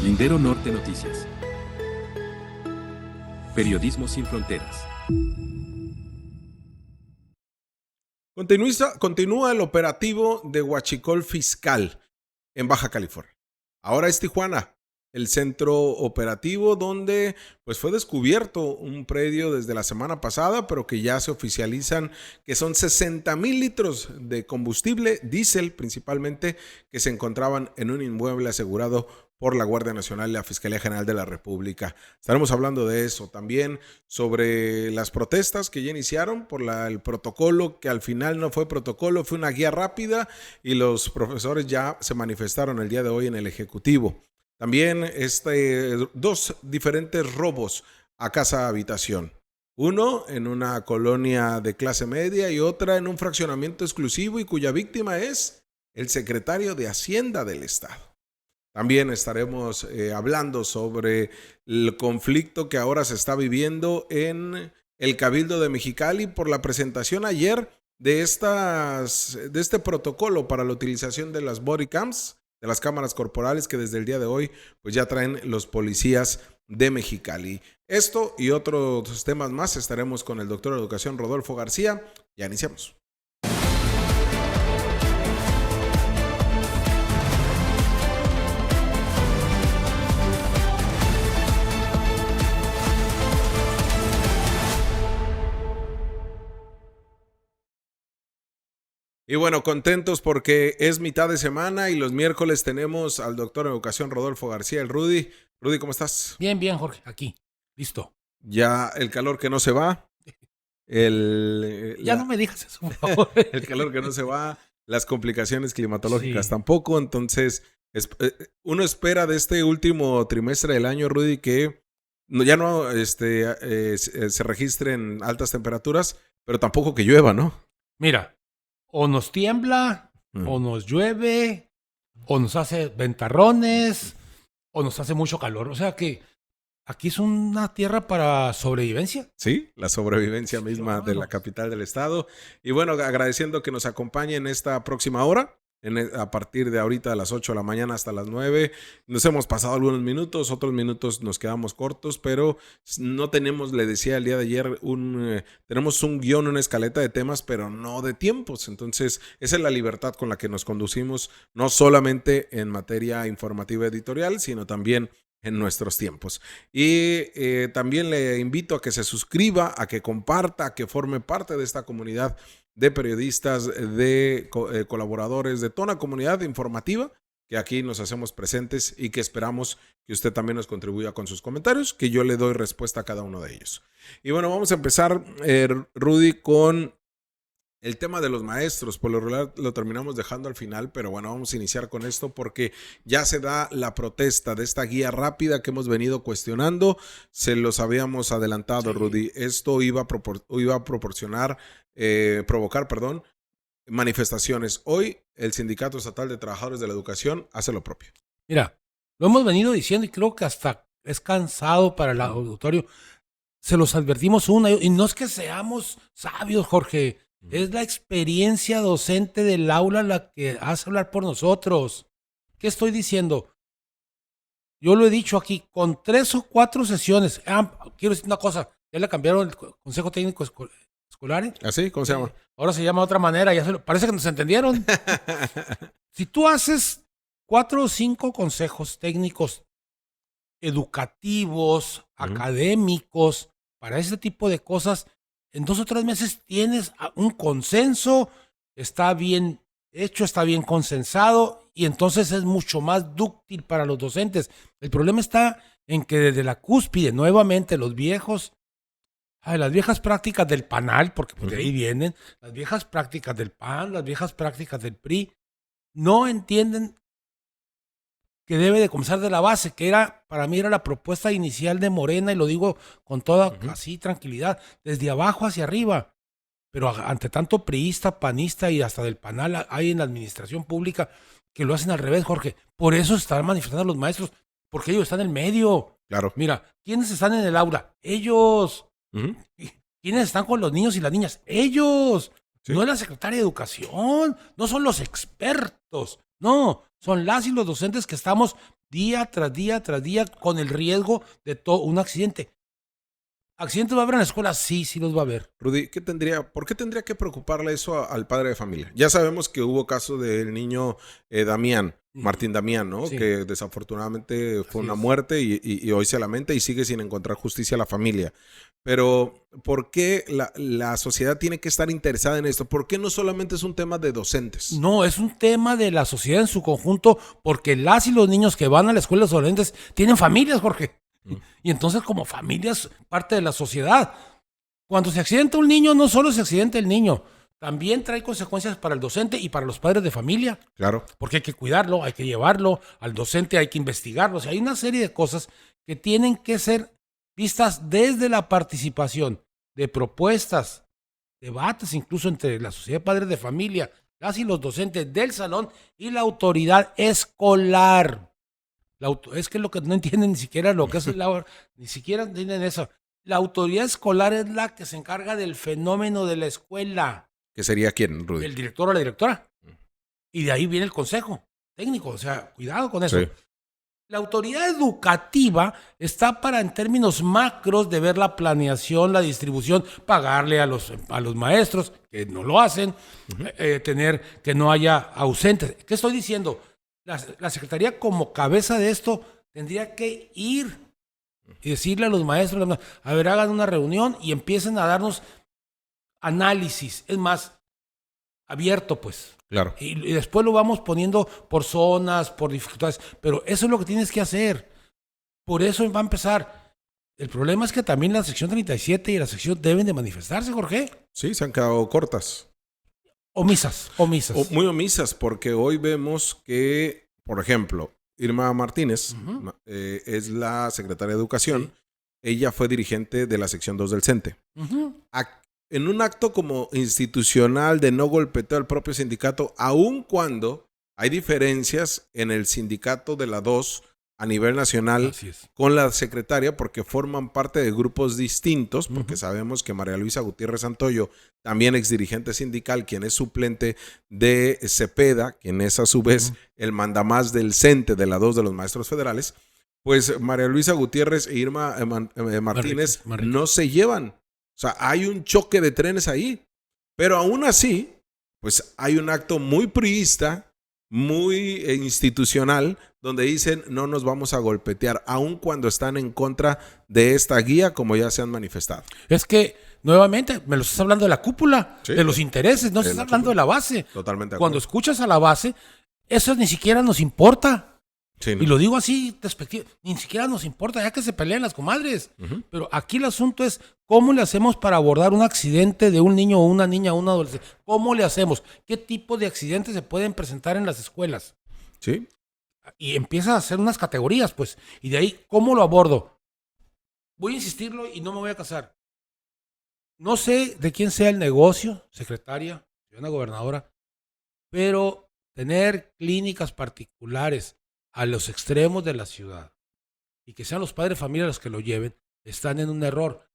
Lindero Norte Noticias. Periodismo sin fronteras. Continúa el operativo de Huachicol Fiscal en Baja California. Ahora es Tijuana, el centro operativo donde pues fue descubierto un predio desde la semana pasada, pero que ya se oficializan que son 60,000 litros de combustible, diésel principalmente, que se encontraban en un inmueble asegurado por la Guardia Nacional y la Fiscalía General de la República. Estaremos hablando de eso, también sobre las protestas que ya iniciaron por el protocolo, que al final no fue protocolo, fue una guía rápida, y los profesores ya se manifestaron el día de hoy en el Ejecutivo. También dos diferentes robos a casa-habitación. Uno en una colonia de clase media y otra en un fraccionamiento exclusivo, y cuya víctima es el secretario de Hacienda del Estado. También estaremos hablando sobre el conflicto que ahora se está viviendo en el Cabildo de Mexicali por la presentación ayer de este protocolo para la utilización de las body cams, de las cámaras corporales, que desde el día de hoy pues ya traen los policías de Mexicali. Esto y otros temas más estaremos con el doctor de Educación Rodolfo García. Ya iniciamos. Y bueno, contentos porque es mitad de semana y los miércoles tenemos al doctor en Educación Rodolfo García, el Rudy. Rudy, ¿cómo estás? Bien, Jorge, aquí, listo. Ya el calor que no se va. No me digas eso, por favor. El calor que no se va, las complicaciones climatológicas tampoco. Entonces, uno espera de este último trimestre del año, Rudy, que ya no se registren altas temperaturas, pero tampoco que llueva, ¿no? Mira, o nos tiembla, o nos llueve, o nos hace ventarrones, o nos hace mucho calor. O sea que aquí es una tierra para sobrevivencia. Sí, la sobrevivencia misma de la capital del estado. Y bueno, agradeciendo que nos acompañen esta próxima hora, a partir de ahorita a las 8 de la mañana hasta las 9. Nos hemos pasado algunos minutos, otros minutos nos quedamos cortos, pero no tenemos, le decía el día de ayer, tenemos un guión, una escaleta de temas, pero no de tiempos. Entonces, esa es la libertad con la que nos conducimos, no solamente en materia informativa editorial, sino también en nuestros tiempos. Y también le invito a que se suscriba, a que comparta, a que forme parte de esta comunidad de periodistas, de colaboradores, de toda una comunidad informativa que aquí nos hacemos presentes y que esperamos que usted también nos contribuya con sus comentarios, que yo le doy respuesta a cada uno de ellos. Y bueno, vamos a empezar, Rudy, con el tema de los maestros. Por lo regular lo terminamos dejando al final, pero bueno, vamos a iniciar con esto porque ya se da la protesta de esta guía rápida que hemos venido cuestionando. Se los habíamos adelantado, sí. Rudy. Esto iba a provocar manifestaciones. Hoy el Sindicato Estatal de Trabajadores de la Educación hace lo propio. Mira, lo hemos venido diciendo y creo que hasta es cansado para el auditorio. Se los advertimos y no es que seamos sabios, Jorge. Es la experiencia docente del aula la que hace hablar por nosotros. ¿Qué estoy diciendo? Yo lo he dicho aquí, con 3 o 4 sesiones. Quiero decir una cosa, ya le cambiaron el Consejo Técnico Escolar. ¿Así? ¿Cómo se llama? Ahora se llama de otra manera, parece que nos entendieron. Si tú haces 4 o 5 consejos técnicos educativos, académicos, para ese tipo de cosas, en 2 o 3 meses tienes un consenso, está bien hecho, está bien consensado, y entonces es mucho más dúctil para los docentes. El problema está en que desde la cúspide, nuevamente, las viejas prácticas del PANAL, porque de ahí vienen, las viejas prácticas del PAN, las viejas prácticas del PRI, no entienden que debe de comenzar de la base, que para mí era la propuesta inicial de Morena, y lo digo con toda así tranquilidad, desde abajo hacia arriba. Pero ante tanto priista, panista y hasta del PANAL hay en la administración pública que lo hacen al revés, Jorge. Por eso están manifestando los maestros, porque ellos están en el medio. Claro. Mira, ¿quiénes están en el aula? Ellos. ¿Quiénes están con los niños y las niñas? Ellos. Sí. No es la secretaria de Educación, no son los expertos. No, son las y los docentes que estamos día tras día tras día con el riesgo de todo un accidente. ¿Accidentes va a haber en la escuela? Sí, sí los va a haber. Rudy, ¿por qué tendría que preocuparle eso al padre de familia? Ya sabemos que hubo caso del niño Damián, Martín Damián, ¿no? Sí. Que desafortunadamente fue Así una es. muerte y hoy se lamenta y sigue sin encontrar justicia a la familia. Pero, ¿por qué la sociedad tiene que estar interesada en esto? ¿Por qué no solamente es un tema de docentes? No, es un tema de la sociedad en su conjunto, porque las y los niños que van a la escuela de los adolescentes tienen familias, Jorge. Y entonces como familias, parte de la sociedad. Cuando se accidenta un niño, no solo se accidenta el niño, también trae consecuencias para el docente y para los padres de familia. Claro. Porque hay que cuidarlo, hay que llevarlo, al docente hay que investigarlo. O sea, hay una serie de cosas que tienen que ser vistas desde la participación de propuestas, debates incluso entre la sociedad de padres de familia, las y los docentes del salón y la autoridad escolar. Es que lo que no entienden ni siquiera lo que es ni siquiera entienden eso. La autoridad escolar es la que se encarga del fenómeno de la escuela. ¿Qué sería quién, Rudy? El director o la directora. Y de ahí viene el consejo técnico. O sea, cuidado con eso. Sí. La autoridad educativa está para, en términos macros, de ver la planeación, la distribución, pagarle a los maestros, que no lo hacen, tener que no haya ausentes. ¿Qué estoy diciendo? La Secretaría, como cabeza de esto, tendría que ir y decirle a los maestros, a ver, hagan una reunión y empiecen a darnos análisis. Es más, abierto, pues. Claro. Y después lo vamos poniendo por zonas, por dificultades. Pero eso es lo que tienes que hacer. Por eso va a empezar. El problema es que también la sección 37 y la sección deben de manifestarse, Jorge. Sí, se han quedado cortas. Omisas. Muy omisas, porque hoy vemos que, por ejemplo, Irma Martínez es la secretaria de Educación. Sí. Ella fue dirigente de la sección 2 del CENTE. En un acto como institucional de no golpeteo al propio sindicato, aun cuando hay diferencias en el sindicato de la 2 a nivel nacional con la secretaria, porque forman parte de grupos distintos, porque sabemos que María Luisa Gutiérrez Santoyo, también exdirigente sindical, quien es suplente de Cepeda, quien es a su vez el mandamás del CENTE de la 2 de los maestros federales, pues María Luisa Gutiérrez e Irma Martínez no se llevan. O sea, hay un choque de trenes ahí. Pero aún así, pues hay un acto muy priista, muy institucional, donde dicen no nos vamos a golpetear, aun cuando están en contra de esta guía, como ya se han manifestado. Es que, nuevamente, me lo estás hablando de la cúpula, de los intereses, no estás hablando de la base. Totalmente de acuerdo. Cuando escuchas a la base, eso ni siquiera nos importa. Sí, ¿no? Y lo digo así, despectivo, ni siquiera nos importa, ya que se pelean las comadres. Pero aquí el asunto es, ¿cómo le hacemos para abordar un accidente de un niño o una niña o un adolescente? ¿Cómo le hacemos? ¿Qué tipo de accidentes se pueden presentar en las escuelas? Sí. Y empieza a hacer unas categorías, pues. Y de ahí, ¿cómo lo abordo? Voy a insistirlo y no me voy a casar. No sé de quién sea el negocio, secretaria, una gobernadora, pero tener clínicas particulares a los extremos de la ciudad y que sean los padres de familia los que lo lleven, están en un error.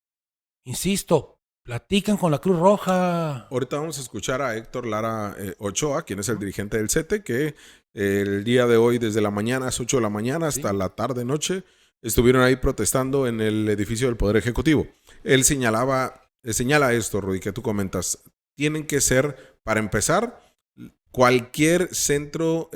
Insisto, platican con la Cruz Roja. Ahorita vamos a escuchar a Héctor Lara Ochoa, quien es el dirigente del CETE, que el día de hoy, desde la mañana, a las 8 de la mañana hasta la tarde-noche, estuvieron ahí protestando en el edificio del Poder Ejecutivo. Él señala esto, Rudy, que tú comentas. Tienen que ser, para empezar, cualquier centro,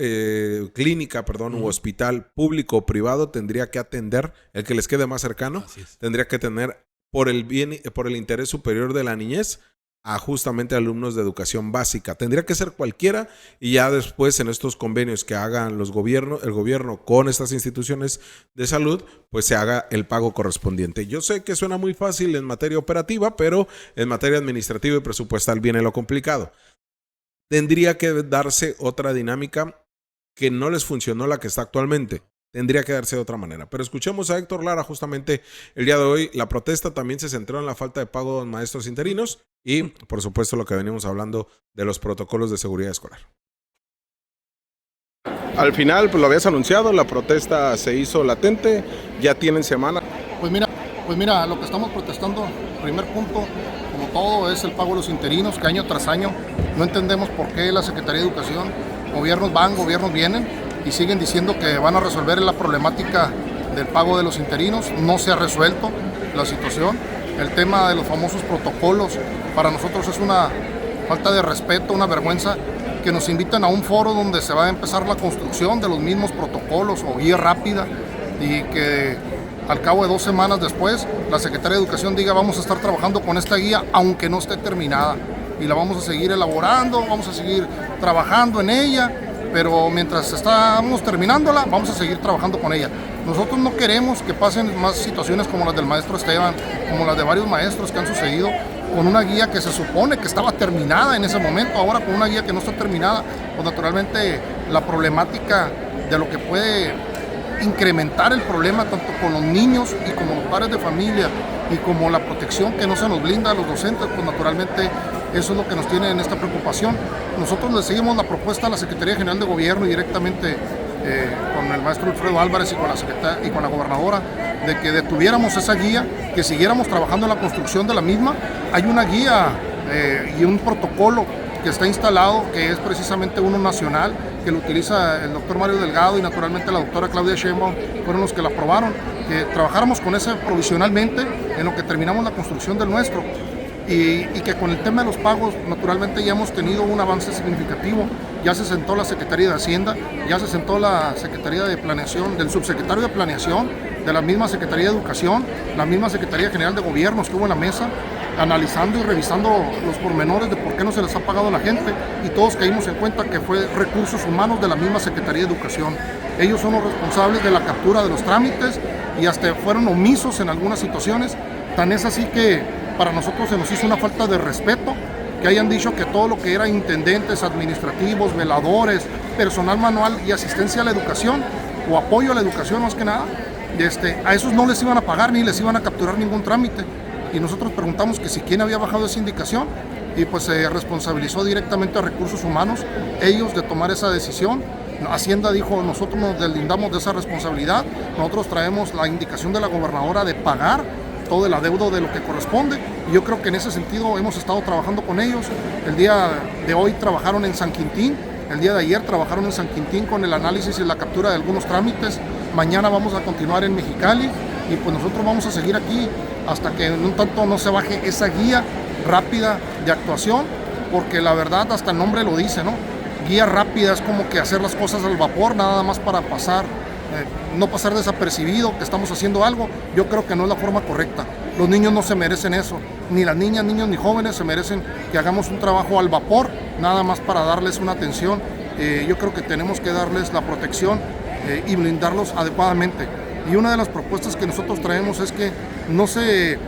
clínica, u hospital público o privado tendría que atender, el que les quede más cercano, tendría que tener por el bien, por el interés superior de la niñez, a justamente alumnos de educación básica. Tendría que ser cualquiera y ya después en estos convenios que hagan el gobierno con estas instituciones de salud, pues se haga el pago correspondiente. Yo sé que suena muy fácil en materia operativa, pero en materia administrativa y presupuestal viene lo complicado. Tendría que darse otra dinámica que no les funcionó la que está actualmente. Tendría que darse de otra manera. Pero escuchemos a Héctor Lara justamente el día de hoy. La protesta también se centró en la falta de pago de maestros interinos y, por supuesto, lo que venimos hablando de los protocolos de seguridad escolar. Al final, pues lo habías anunciado, la protesta se hizo latente, ya tienen semana. Pues mira, lo que estamos protestando, primer punto, como todo, es el pago de los interinos, que año tras año no entendemos por qué la Secretaría de Educación, gobiernos van, gobiernos vienen, y siguen diciendo que van a resolver la problemática del pago de los interinos. No se ha resuelto la situación. El tema de los famosos protocolos, para nosotros es una falta de respeto, una vergüenza que nos invitan a un foro donde se va a empezar la construcción de los mismos protocolos o guía rápida, y que al cabo de 2 semanas después la Secretaría de Educación diga vamos a estar trabajando con esta guía aunque no esté terminada, y la vamos a seguir elaborando, vamos a seguir trabajando en ella, pero mientras estamos terminándola vamos a seguir trabajando con ella. Nosotros no queremos que pasen más situaciones como las del maestro Esteban, como las de varios maestros que han sucedido, con una guía que se supone que estaba terminada en ese momento, ahora con una guía que no está terminada, pues naturalmente la problemática de lo que puede incrementar el problema tanto con los niños y como los padres de familia y como la protección que no se nos brinda a los docentes, pues naturalmente eso es lo que nos tiene en esta preocupación. Nosotros le seguimos la propuesta a la Secretaría General de Gobierno y directamente con el maestro Alfredo Álvarez y con la gobernadora, de que detuviéramos esa guía, que siguiéramos trabajando en la construcción de la misma. Hay una guía y un protocolo que está instalado, que es precisamente uno nacional, que lo utiliza el doctor Mario Delgado y naturalmente la doctora Claudia Sheinbaum, fueron los que la aprobaron, que trabajáramos con ese provisionalmente en lo que terminamos la construcción del nuestro. Y que con el tema de los pagos, naturalmente ya hemos tenido un avance significativo. Ya se sentó la Secretaría de Hacienda, ya se sentó la Secretaría de Planeación, del subsecretario de Planeación, de la misma Secretaría de Educación, la misma Secretaría General de Gobierno estuvo en la mesa analizando y revisando los pormenores de por qué no se les ha pagado a la gente, y todos caímos en cuenta que fue recursos humanos de la misma Secretaría de Educación. Ellos son los responsables de la captura de los trámites y hasta fueron omisos en algunas situaciones. Tan es así que para nosotros se nos hizo una falta de respeto que hayan dicho que todo lo que era intendentes, administrativos, veladores, personal manual y asistencia a la educación o apoyo a la educación más que nada, a esos no les iban a pagar ni les iban a capturar ningún trámite. Y nosotros preguntamos que si quién había bajado esa indicación, y pues se responsabilizó directamente a Recursos Humanos, ellos, de tomar esa decisión. Hacienda dijo, nosotros nos deslindamos de esa responsabilidad, nosotros traemos la indicación de la gobernadora de pagar todo el adeudo de lo que corresponde, y yo creo que en ese sentido hemos estado trabajando con ellos. El día de hoy trabajaron en San Quintín, el día de ayer trabajaron en San Quintín con el análisis y la captura de algunos trámites, mañana vamos a continuar en Mexicali, y pues nosotros vamos a seguir aquí hasta que en un tanto no se baje esa guía rápida de actuación, porque la verdad hasta el nombre lo dice, ¿no? Guía rápida es como que hacer las cosas al vapor, nada más para pasar, no pasar desapercibido que estamos haciendo algo. Yo creo que no es la forma correcta. Los niños no se merecen eso, ni las niñas, niños ni jóvenes se merecen que hagamos un trabajo al vapor, nada más para darles una atención. Yo creo que tenemos que darles la protección y blindarlos adecuadamente. Y una de las propuestas que nosotros traemos es que no se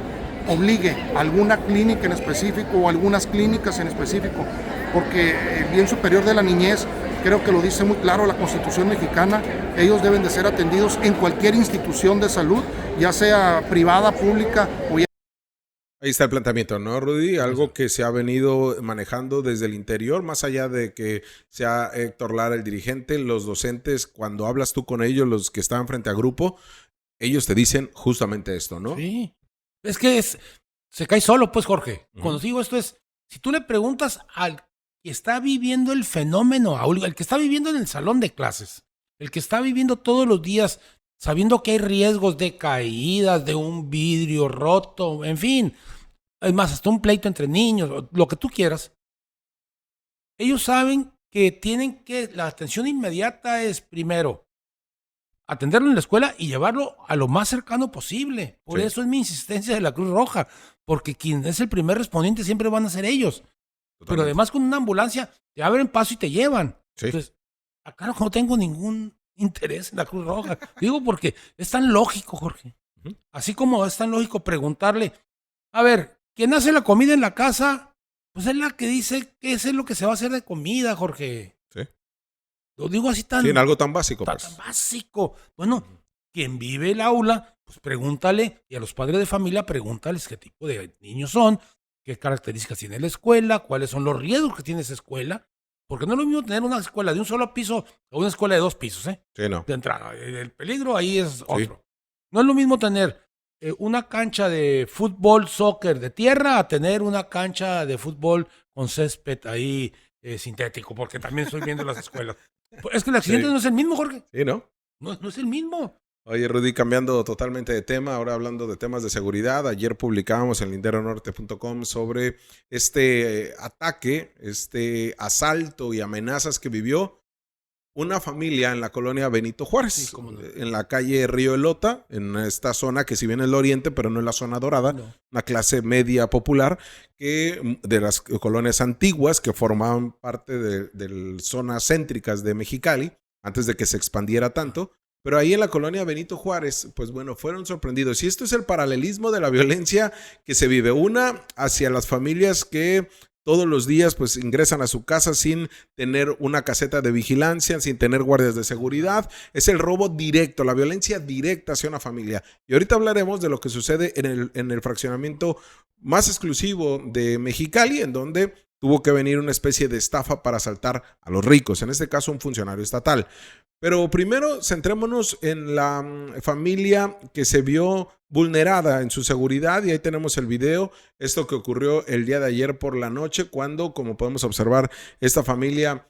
obligue a alguna clínica en específico o algunas clínicas en específico, porque el bien superior de la niñez, creo que lo dice muy claro la Constitución mexicana, ellos deben de ser atendidos en cualquier institución de salud, ya sea privada, pública o ya... Ahí está el planteamiento, ¿no, Rudy? Algo que se ha venido manejando desde el interior, más allá de que sea Héctor Lara el dirigente, los docentes, cuando hablas tú con ellos, los que están frente a grupo, ellos te dicen justamente esto, ¿no? Sí. Es que se cae solo, pues, Jorge. Cuando digo esto es, si tú le preguntas al que está viviendo el fenómeno, el que está viviendo en el salón de clases, el que está viviendo todos los días, sabiendo que hay riesgos de caídas, de un vidrio roto, en fin, es más, hasta un pleito entre niños, lo que tú quieras, ellos saben que tienen que, la atención inmediata es primero atenderlo en la escuela y llevarlo a lo más cercano posible. Por eso es mi insistencia de la Cruz Roja, porque quien es el primer respondiente siempre van a ser ellos. Totalmente. Pero además con una ambulancia te abren paso y te llevan. Sí. Entonces, acá no tengo ningún interés en la Cruz Roja. Digo porque es tan lógico, Jorge. Así como es tan lógico preguntarle, a ver, ¿quién hace la comida en la casa? Pues es la que dice qué es lo que se va a hacer de comida, Jorge. Sí. Lo digo así tan... Sí, en algo tan básico. Tan básico. Bueno, quien vive el aula, pues pregúntale, y a los padres de familia pregúntales qué tipo de niños son, qué características tiene la escuela, cuáles son los riesgos que tiene esa escuela, porque no es lo mismo tener una escuela de un solo piso o una escuela de 2 pisos, ¿eh? Sí, no. De entrada. El peligro ahí es otro. Sí. No es lo mismo tener una cancha de fútbol, soccer de tierra a tener una cancha de fútbol con césped ahí sintético, porque también estoy viendo las escuelas. Es que el accidente Sí. no es el mismo, Jorge. Sí, ¿no? No es el mismo. Oye, Rudy, cambiando totalmente de tema, ahora hablando de temas de seguridad, ayer publicábamos en linderonorte.com sobre este ataque, este asalto y amenazas que vivió una familia en la colonia Benito Juárez, Sí, cómo no. en la calle Río Elota, en esta zona que si bien es el oriente, pero no es la zona dorada, No. una clase media popular, que de las colonias antiguas que formaban parte de zonas céntricas de Mexicali, antes de que se expandiera tanto. Pero ahí en la colonia Benito Juárez, pues bueno, fueron sorprendidos. Y esto es el paralelismo de la violencia que se vive. Una hacia las familias que todos los días pues ingresan a su casa sin tener una caseta de vigilancia, sin tener guardias de seguridad. Es el robo directo, la violencia directa hacia una familia. Y ahorita hablaremos de lo que sucede en el fraccionamiento más exclusivo de Mexicali, en donde tuvo que venir una especie de estafa para asaltar a los ricos, en este caso un funcionario estatal. Pero primero centrémonos en la familia que se vio vulnerada en su seguridad y ahí tenemos el video, esto que ocurrió el día de ayer por la noche cuando, como podemos observar, esta familia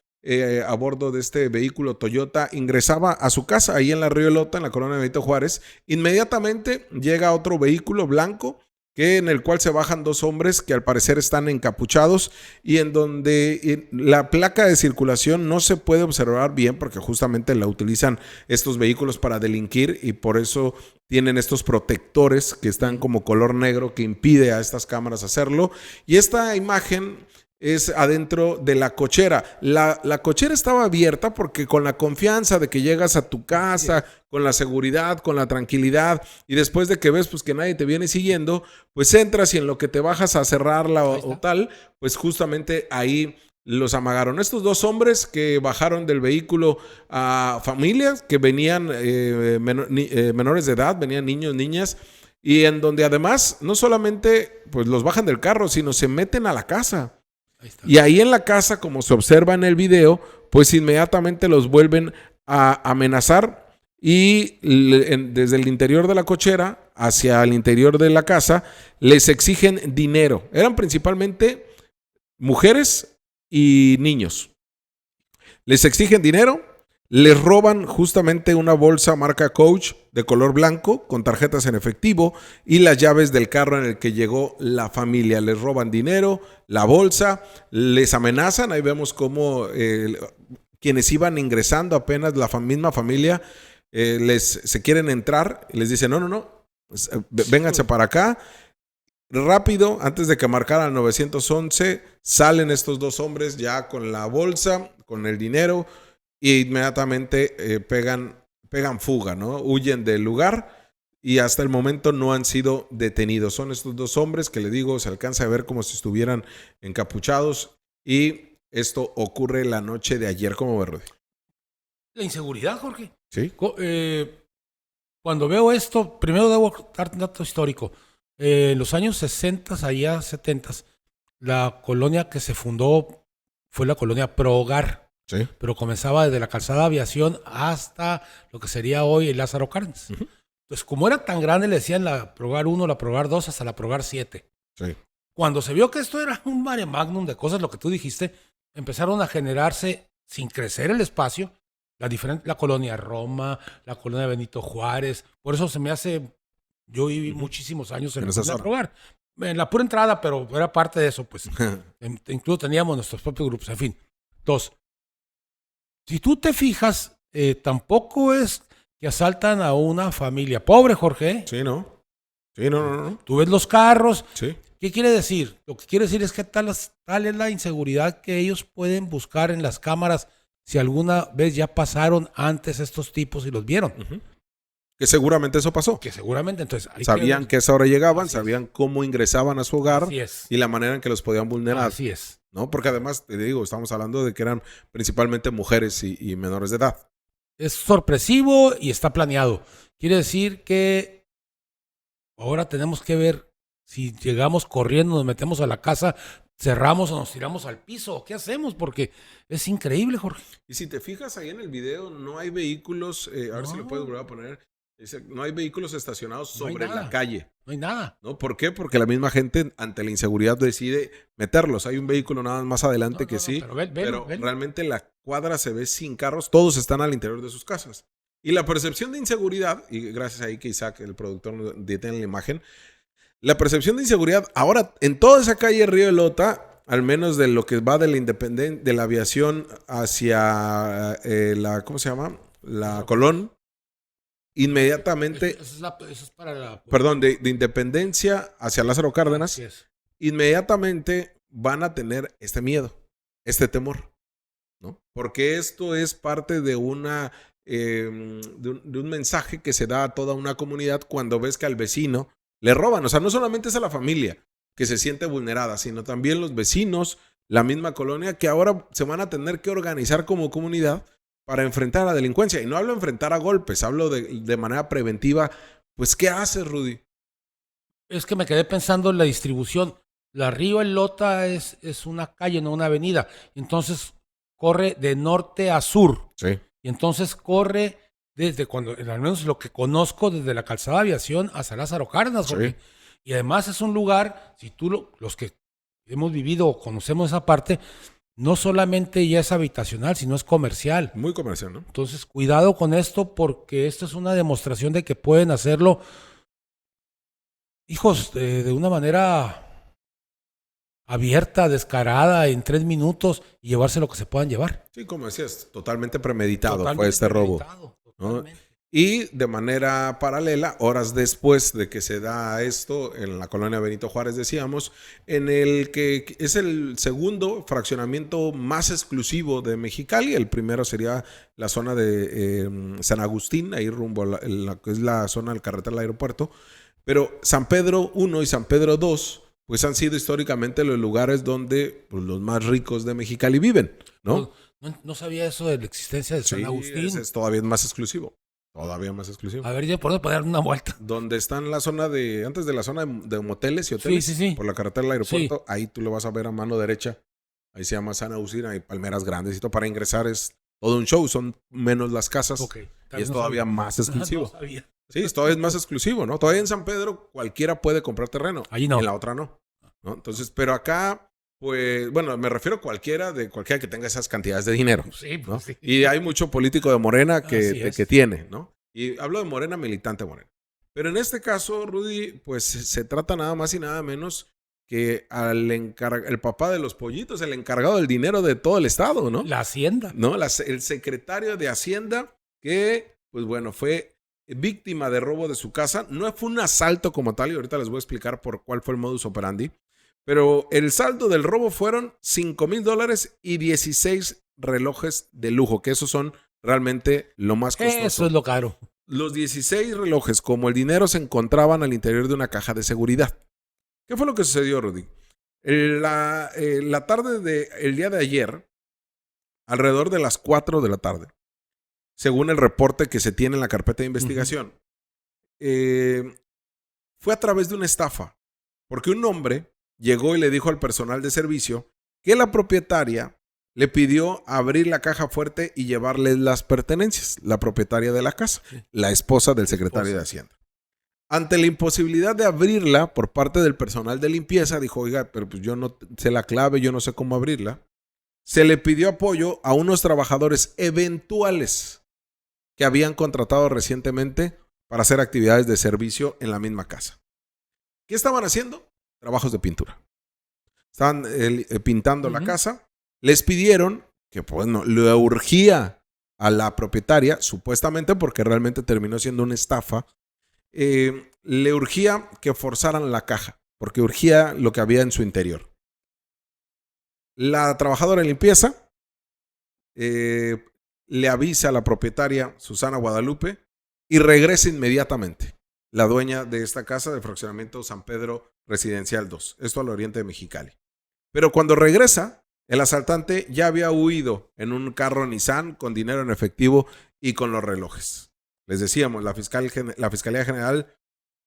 a bordo de este vehículo Toyota ingresaba a su casa ahí en la Río Elota, en la colonia Benito Juárez. Inmediatamente llega otro vehículo blanco en el cual se bajan dos hombres que al parecer están encapuchados y en donde la placa de circulación no se puede observar bien porque justamente la utilizan estos vehículos para delinquir y por eso tienen estos protectores que están como color negro que impide a estas cámaras hacerlo. Y esta imagen es adentro de la cochera. La cochera estaba abierta porque con la confianza de que llegas a tu casa, con la seguridad, con la tranquilidad y después de que ves pues que nadie te viene siguiendo, pues entras y en lo que te bajas a cerrarla o tal, pues justamente ahí los amagaron. Estos dos hombres que bajaron del vehículo a familias que venían menores de edad, venían niños, niñas, y en donde además no solamente pues los bajan del carro, sino se meten a la casa. Y ahí en la casa, como se observa en el video, pues inmediatamente los vuelven a amenazar y desde el interior de la cochera hacia el interior de la casa les exigen dinero. Eran principalmente mujeres y niños. Les exigen dinero, les roban justamente una bolsa marca Coach de color blanco con tarjetas en efectivo y las llaves del carro en el que llegó la familia. Les roban dinero, la bolsa, les amenazan. Ahí vemos cómo quienes iban ingresando apenas, la misma familia, se quieren entrar y les dicen no, vénganse para acá. Rápido, antes de que marcaran 911, salen estos dos hombres ya con la bolsa, con el dinero, e inmediatamente pegan fuga, ¿no? Huyen del lugar y hasta el momento no han sido detenidos. Son estos dos hombres que le digo, se alcanza a ver como si estuvieran encapuchados y esto ocurre la noche de ayer. ¿Cómo ves, Rudy? La inseguridad, Jorge. Sí. Cuando veo esto, primero debo dar un dato histórico. En los años 60, allá 70, la colonia que se fundó fue la colonia Pro Hogar. Sí. Pero comenzaba desde la calzada Aviación hasta lo que sería hoy el Lázaro Cárdenas. Uh-huh. Entonces, como era tan grande, le decían la Progar 1, la Progar 2, hasta la Progar 7. Sí. Cuando se vio que esto era un mare magnum de cosas, lo que tú dijiste, empezaron a generarse, sin crecer el espacio, la colonia Roma, la colonia Benito Juárez. Por eso se me hace, yo viví muchísimos años en la colonia Progar. En la pura entrada, pero era parte de eso, pues. Incluso teníamos nuestros propios grupos, en fin. Dos. Si tú te fijas, tampoco es que asaltan a una familia pobre, Jorge. Sí, ¿no? Sí, no. Tú ves los carros. Sí. ¿Qué quiere decir? Lo que quiere decir es que tal es la inseguridad que ellos pueden buscar en las cámaras si alguna vez ya pasaron antes estos tipos y los vieron. Uh-huh. Que seguramente eso pasó. Que seguramente, entonces... Sabían que a esa hora llegaban, sabían cómo ingresaban a su hogar. Así es. Y la manera en que los podían vulnerar. Así es. ¿No? Porque además, te digo, estamos hablando de que eran principalmente mujeres y menores de edad. Es sorpresivo y está planeado. Quiere decir que ahora tenemos que ver si llegamos corriendo, nos metemos a la casa, cerramos o nos tiramos al piso. ¿Qué hacemos? Porque es increíble, Jorge. Y si te fijas ahí en el video, no hay vehículos, a ver si lo puedes volver a poner. Dice, no hay vehículos estacionados No hay sobre la nada. calle. No hay nada. ¿No? ¿Por qué? Porque la misma gente ante la inseguridad decide meterlos. Hay un vehículo nada más adelante No, que no, sí, pero velo, pero velo. realmente la cuadra se ve sin carros, todos están al interior de sus casas. Y la percepción de inseguridad, y gracias ahí que Isaac, el productor, nos detiene la imagen, la percepción de inseguridad ahora en toda esa calle Río de Lota, al menos de lo que va de la Independencia, de la aviación hacia la, ¿cómo se llama? La Colón, inmediatamente, Eso es para la... perdón, de Independencia hacia Lázaro Cárdenas, Así es. inmediatamente van a tener este miedo, este temor, ¿no? Porque esto es parte de una de un mensaje que se da a toda una comunidad cuando ves que al vecino le roban. O sea, no solamente es a la familia que se siente vulnerada, sino también los vecinos, la misma colonia, que ahora se van a tener que organizar como comunidad para enfrentar a la delincuencia. Y no hablo de enfrentar a golpes, hablo de manera preventiva. Pues, ¿qué haces, Rudy? Es que me quedé pensando en la distribución. La Río en Lota es una calle, no una avenida. Entonces corre de norte a sur. Sí. Y entonces corre desde cuando, al menos lo que conozco, desde la calzada de aviación hasta Lázaro Cárdenas. Jorge. Sí. Y además es un lugar, si tú los que hemos vivido o conocemos esa parte, no solamente ya es habitacional, sino es comercial. Muy comercial, ¿no? Entonces, cuidado con esto porque esto es una demostración de que pueden hacerlo, hijos, de una manera abierta, descarada, en 3 minutos y llevarse lo que se puedan llevar. Sí, como decías, totalmente premeditado Totalmente fue este robo. premeditado, ¿no? totalmente. Y de manera paralela, horas después de que se da esto en la colonia Benito Juárez, decíamos, en el que es el segundo fraccionamiento más exclusivo de Mexicali. El primero sería la zona de San Agustín, ahí rumbo a la que es la zona del carretera al aeropuerto. Pero San Pedro I y San Pedro II, pues han sido históricamente los lugares donde pues, los más ricos de Mexicali viven, ¿no? No sabía eso de la existencia de San Agustín. Ese es todavía más exclusivo. Todavía más exclusivo. A ver, ya por dar una vuelta. Donde están la zona de, antes de la zona de moteles y hoteles, Sí. por la carretera del aeropuerto, ahí tú lo vas a ver a mano derecha. Ahí se llama San Agustín, hay palmeras grandes y todo. Para ingresar es todo un show, son menos las casas. Okay. Y es todavía más exclusivo. No sabía. Sí, es todavía más exclusivo, ¿no? Todavía en San Pedro cualquiera puede comprar terreno. Allí no. En la otra no. Entonces, pero acá, pues, bueno, me refiero a cualquiera que tenga esas cantidades de dinero. Sí, ¿no? sí. Y hay mucho político de Morena que tiene, ¿no? Y hablo de Morena, militante Morena. Pero en este caso, Rudy, pues se trata nada más y nada menos que el papá de los pollitos, el encargado del dinero de todo el estado, ¿no? La Hacienda. ¿No? El secretario de Hacienda que, pues bueno, fue víctima de robo de su casa. No fue un asalto como tal, y ahorita les voy a explicar por cuál fue el modus operandi. Pero el saldo del robo fueron $5,000 y 16 relojes de lujo, que esos son realmente lo más costoso. Eso es lo caro. Los 16 relojes, como el dinero, se encontraban al interior de una caja de seguridad. ¿Qué fue lo que sucedió, Rudy? La tarde del día de ayer, alrededor de las 4 de la tarde, según el reporte que se tiene en la carpeta de investigación, fue a través de una estafa, porque un hombre llegó y le dijo al personal de servicio que la propietaria le pidió abrir la caja fuerte y llevarle las pertenencias, la propietaria de la casa, la esposa del secretario de Hacienda. Ante la imposibilidad de abrirla por parte del personal de limpieza, dijo, oiga, pero pues yo no sé la clave, yo no sé cómo abrirla. Se le pidió apoyo a unos trabajadores eventuales que habían contratado recientemente para hacer actividades de servicio en la misma casa. ¿Qué estaban haciendo? Trabajos de pintura. Estaban pintando la casa. Les pidieron que, pues, no, le urgía a la propietaria, supuestamente porque realmente terminó siendo una estafa, le urgía que forzaran la caja, porque urgía lo que había en su interior. La trabajadora de limpieza le avisa a la propietaria, Susana Guadalupe, y regresa inmediatamente. La dueña de esta casa de fraccionamiento San Pedro Residencial 2, esto al oriente de Mexicali. Pero cuando regresa, el asaltante ya había huido en un carro Nissan con dinero en efectivo y con los relojes. Les decíamos, la Fiscalía General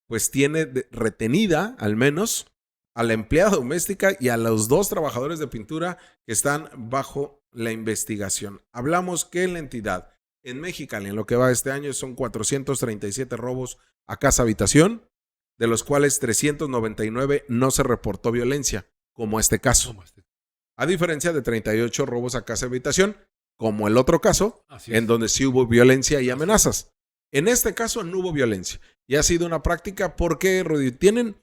pues tiene retenida al menos a la empleada doméstica y a los 2 trabajadores de pintura que están bajo la investigación. Hablamos que la entidad En Mexicali, en lo que va este año, son 437 robos a casa habitación, de los cuales 399 no se reportó violencia, como este caso. A diferencia de 38 robos a casa habitación, como el otro caso, en donde sí hubo violencia y amenazas. En este caso no hubo violencia. Y ha sido una práctica porque, Rudy, tienen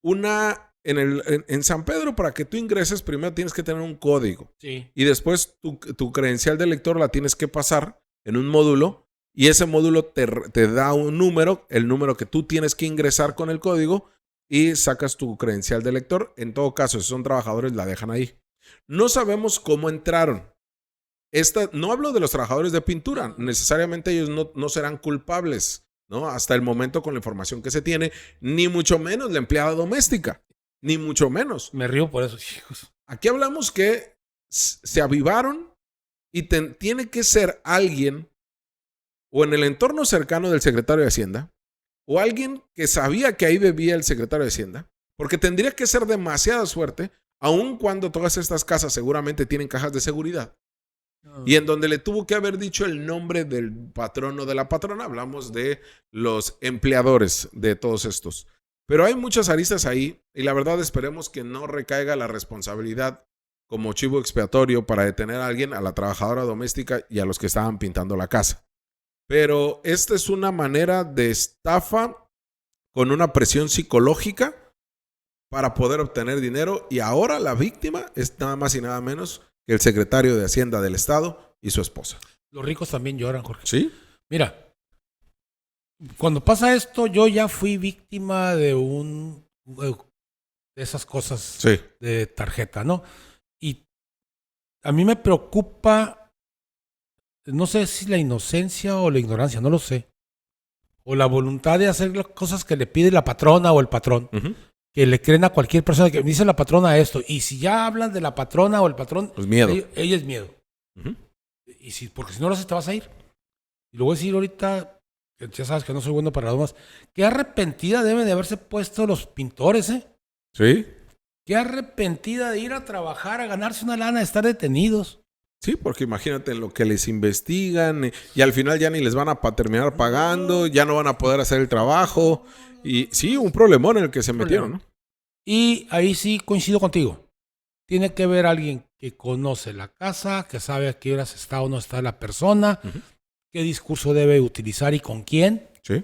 una... En San Pedro, para que tú ingreses, primero tienes que tener un código. Sí. Y después tu credencial de lector la tienes que pasar en un módulo. Y ese módulo te da un número, el número que tú tienes que ingresar con el código. Y sacas tu credencial de lector. En todo caso, si son trabajadores, la dejan ahí. No sabemos cómo entraron. No hablo de los trabajadores de pintura. Necesariamente ellos no serán culpables, ¿no? Hasta el momento, con la información que se tiene. Ni mucho menos la empleada doméstica. Ni mucho menos. Me río por eso, chicos. Aquí hablamos que se avivaron y tiene que ser alguien o en el entorno cercano del secretario de Hacienda o alguien que sabía que ahí vivía el secretario de Hacienda, porque tendría que ser demasiada suerte, aun cuando todas estas casas seguramente tienen cajas de seguridad. Y en donde le tuvo que haber dicho el nombre del patrón o de la patrona. Hablamos de los empleadores de todos estos. Pero hay muchas aristas ahí y la verdad esperemos que no recaiga la responsabilidad como chivo expiatorio para detener a alguien, a la trabajadora doméstica y a los que estaban pintando la casa. Pero esta es una manera de estafa con una presión psicológica para poder obtener dinero y ahora la víctima es nada más y nada menos que el secretario de Hacienda del Estado y su esposa. Los ricos también lloran, Jorge. ¿Sí? Mira. Cuando pasa esto, yo ya fui víctima de esas cosas de tarjeta, ¿no? Y a mí me preocupa, no sé si la inocencia o la ignorancia, no lo sé. O la voluntad de hacer las cosas que le pide la patrona o el patrón. Que le creen a cualquier persona que dice la patrona esto. Y si ya hablan de la patrona o el patrón, pues miedo. Ella es miedo. Porque si no lo haces, te vas a ir. Y lo voy a decir ahorita... Ya sabes que no soy bueno para las bromas. Qué arrepentida deben de haberse puesto los pintores, ¿eh? Sí. Qué arrepentida de ir a trabajar, a ganarse una lana, de estar detenidos. Sí, porque imagínate en lo que les investigan y al final ya ni les van a terminar pagando, ya no van a poder hacer el trabajo. Y sí, un problemón en el que se metieron, ¿no? Y ahí sí coincido contigo. Tiene que haber alguien que conoce la casa, que sabe a qué horas está o no está la persona. ¿Qué discurso debe utilizar y con quién? Sí.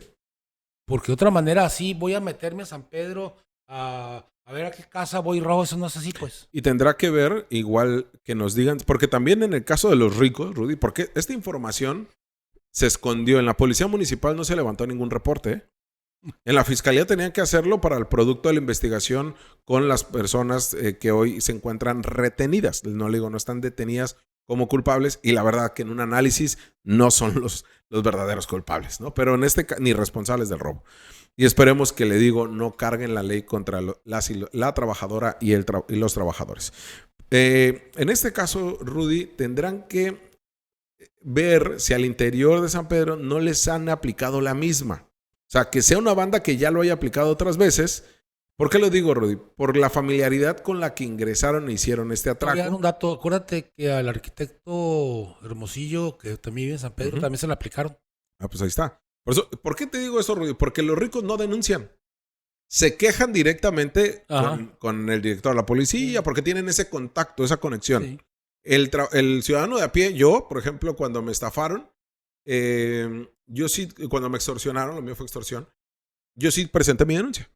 Porque de otra manera así voy a meterme a San Pedro a ver a qué casa voy y robo. Eso no es así, pues. Y tendrá que ver igual que nos digan, porque también en el caso de los ricos, Rudy, porque esta información se escondió. En la policía municipal no se levantó ningún reporte, ¿eh? En la fiscalía tenían que hacerlo para el producto de la investigación con las personas que hoy se encuentran retenidas. No le digo, no están detenidas como culpables y la verdad que en un análisis no son los verdaderos culpables, ¿no? Pero en este caso, ni responsables del robo. Y esperemos que, le digo, no carguen la ley contra la trabajadora y los trabajadores. En este caso, Rudy, tendrán que ver si al interior de San Pedro no les han aplicado la misma. O sea, que sea una banda que ya lo haya aplicado otras veces. ¿Por qué lo digo, Rudy? Por la familiaridad con la que ingresaron e hicieron este atraco. Un dato, acuérdate que al arquitecto Hermosillo, que también vive en San Pedro, también se le aplicaron. Ah, pues ahí está. ¿Por qué te digo eso, Rudy? Porque los ricos no denuncian. Se quejan directamente con el director de la policía porque tienen ese contacto, esa conexión. Sí. El ciudadano de a pie, yo, por ejemplo, cuando me estafaron, yo sí, cuando me extorsionaron, lo mío fue extorsión, yo sí presenté mi denuncia.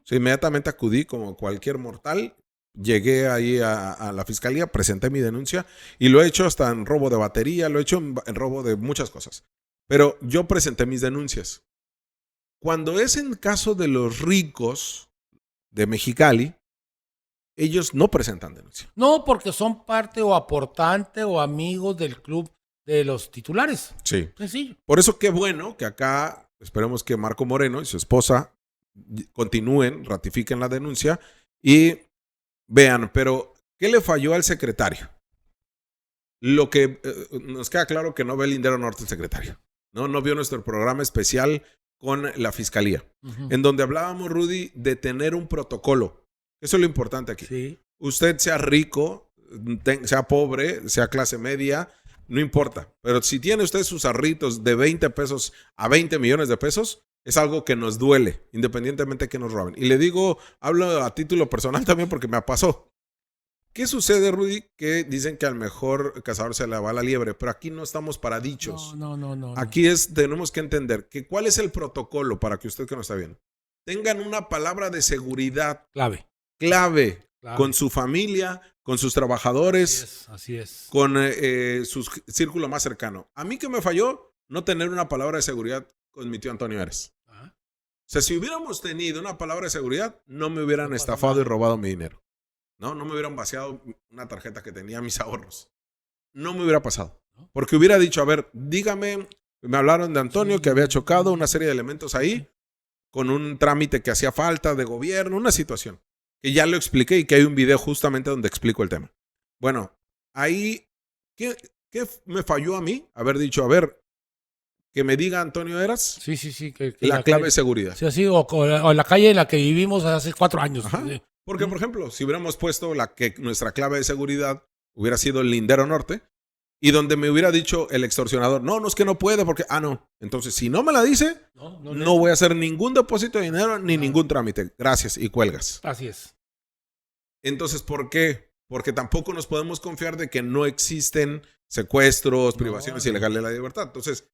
So, inmediatamente acudí como cualquier mortal, llegué ahí a la fiscalía, presenté mi denuncia y lo he hecho hasta en robo de batería, lo he hecho en robo de muchas cosas. Pero yo presenté mis denuncias. Cuando es en caso de los ricos de Mexicali, ellos no presentan denuncia. No, porque son parte o aportante o amigos del club de los titulares. Sí. Sencillo. Por eso qué bueno que acá esperemos que Marco Moreno y su esposa continúen, ratifiquen la denuncia y vean, pero ¿qué le falló al secretario? Lo que nos queda claro que no ve el Lindero Norte el secretario. No vio nuestro programa especial con la fiscalía, en donde hablábamos, Rudy, de tener un protocolo. Eso es lo importante aquí. Sí. Usted sea rico, sea pobre, sea clase media, no importa. Pero si tiene usted sus ahorritos de 20 pesos a 20 millones de pesos, es algo que nos duele, independientemente de que nos roben. Y le digo, hablo a título personal también porque me pasó. ¿Qué sucede, Rudy? Que dicen que al mejor cazador se le va la liebre, pero aquí no estamos para dichos. No. Aquí tenemos que entender que cuál es el protocolo para que usted que nos está viendo tengan una palabra de seguridad clave. Con su familia, con sus trabajadores, así es. con su círculo más cercano. A mí que me falló no tener una palabra de seguridad con mi tío Antonio Eres. O sea, si hubiéramos tenido una palabra de seguridad, no me hubieran estafado y robado mi dinero. No me hubieran vaciado una tarjeta que tenía mis ahorros. No me hubiera pasado. Porque hubiera dicho, a ver, dígame, me hablaron de Antonio que había chocado una serie de elementos ahí con un trámite que hacía falta de gobierno, una situación que ya lo expliqué y que hay un video justamente donde explico el tema. Bueno, ahí, ¿qué me falló a mí? Haber dicho, a ver, que me diga Antonio Eras. Sí. Que la clave de seguridad. Sí, así, o la calle en la que vivimos hace 4 años. Ajá. Porque, por ejemplo, si hubiéramos puesto nuestra clave de seguridad hubiera sido el Lindero Norte y donde me hubiera dicho el extorsionador, no es que no puede porque, no. Entonces, si no me la dice, no voy a hacer ningún depósito de dinero ni ningún trámite. Gracias y cuelgas. Así es. Entonces, ¿por qué? Porque tampoco nos podemos confiar de que no existen secuestros, privaciones ilegales de la libertad. Entonces,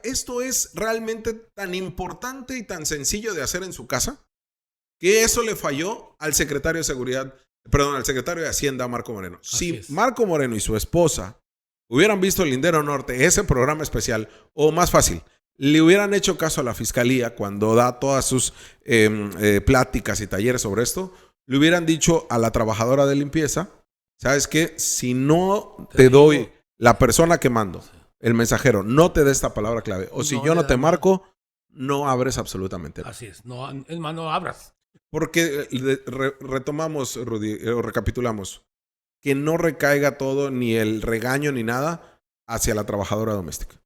esto es realmente tan importante y tan sencillo de hacer en su casa que eso le falló al secretario de Hacienda, Marco Moreno. Si Marco Moreno y su esposa hubieran visto el Lindero Norte, ese programa especial, o más fácil, le hubieran hecho caso a la fiscalía cuando da todas sus pláticas y talleres sobre esto, le hubieran dicho a la trabajadora de limpieza, ¿sabes qué? Si no te doy la persona que mando, el mensajero, no te dé esta palabra clave, o si yo no te marco, no abres absolutamente nada. Así es, no abras. Porque retomamos, Rudy, o recapitulamos, que no recaiga todo, ni el regaño ni nada, hacia la trabajadora doméstica.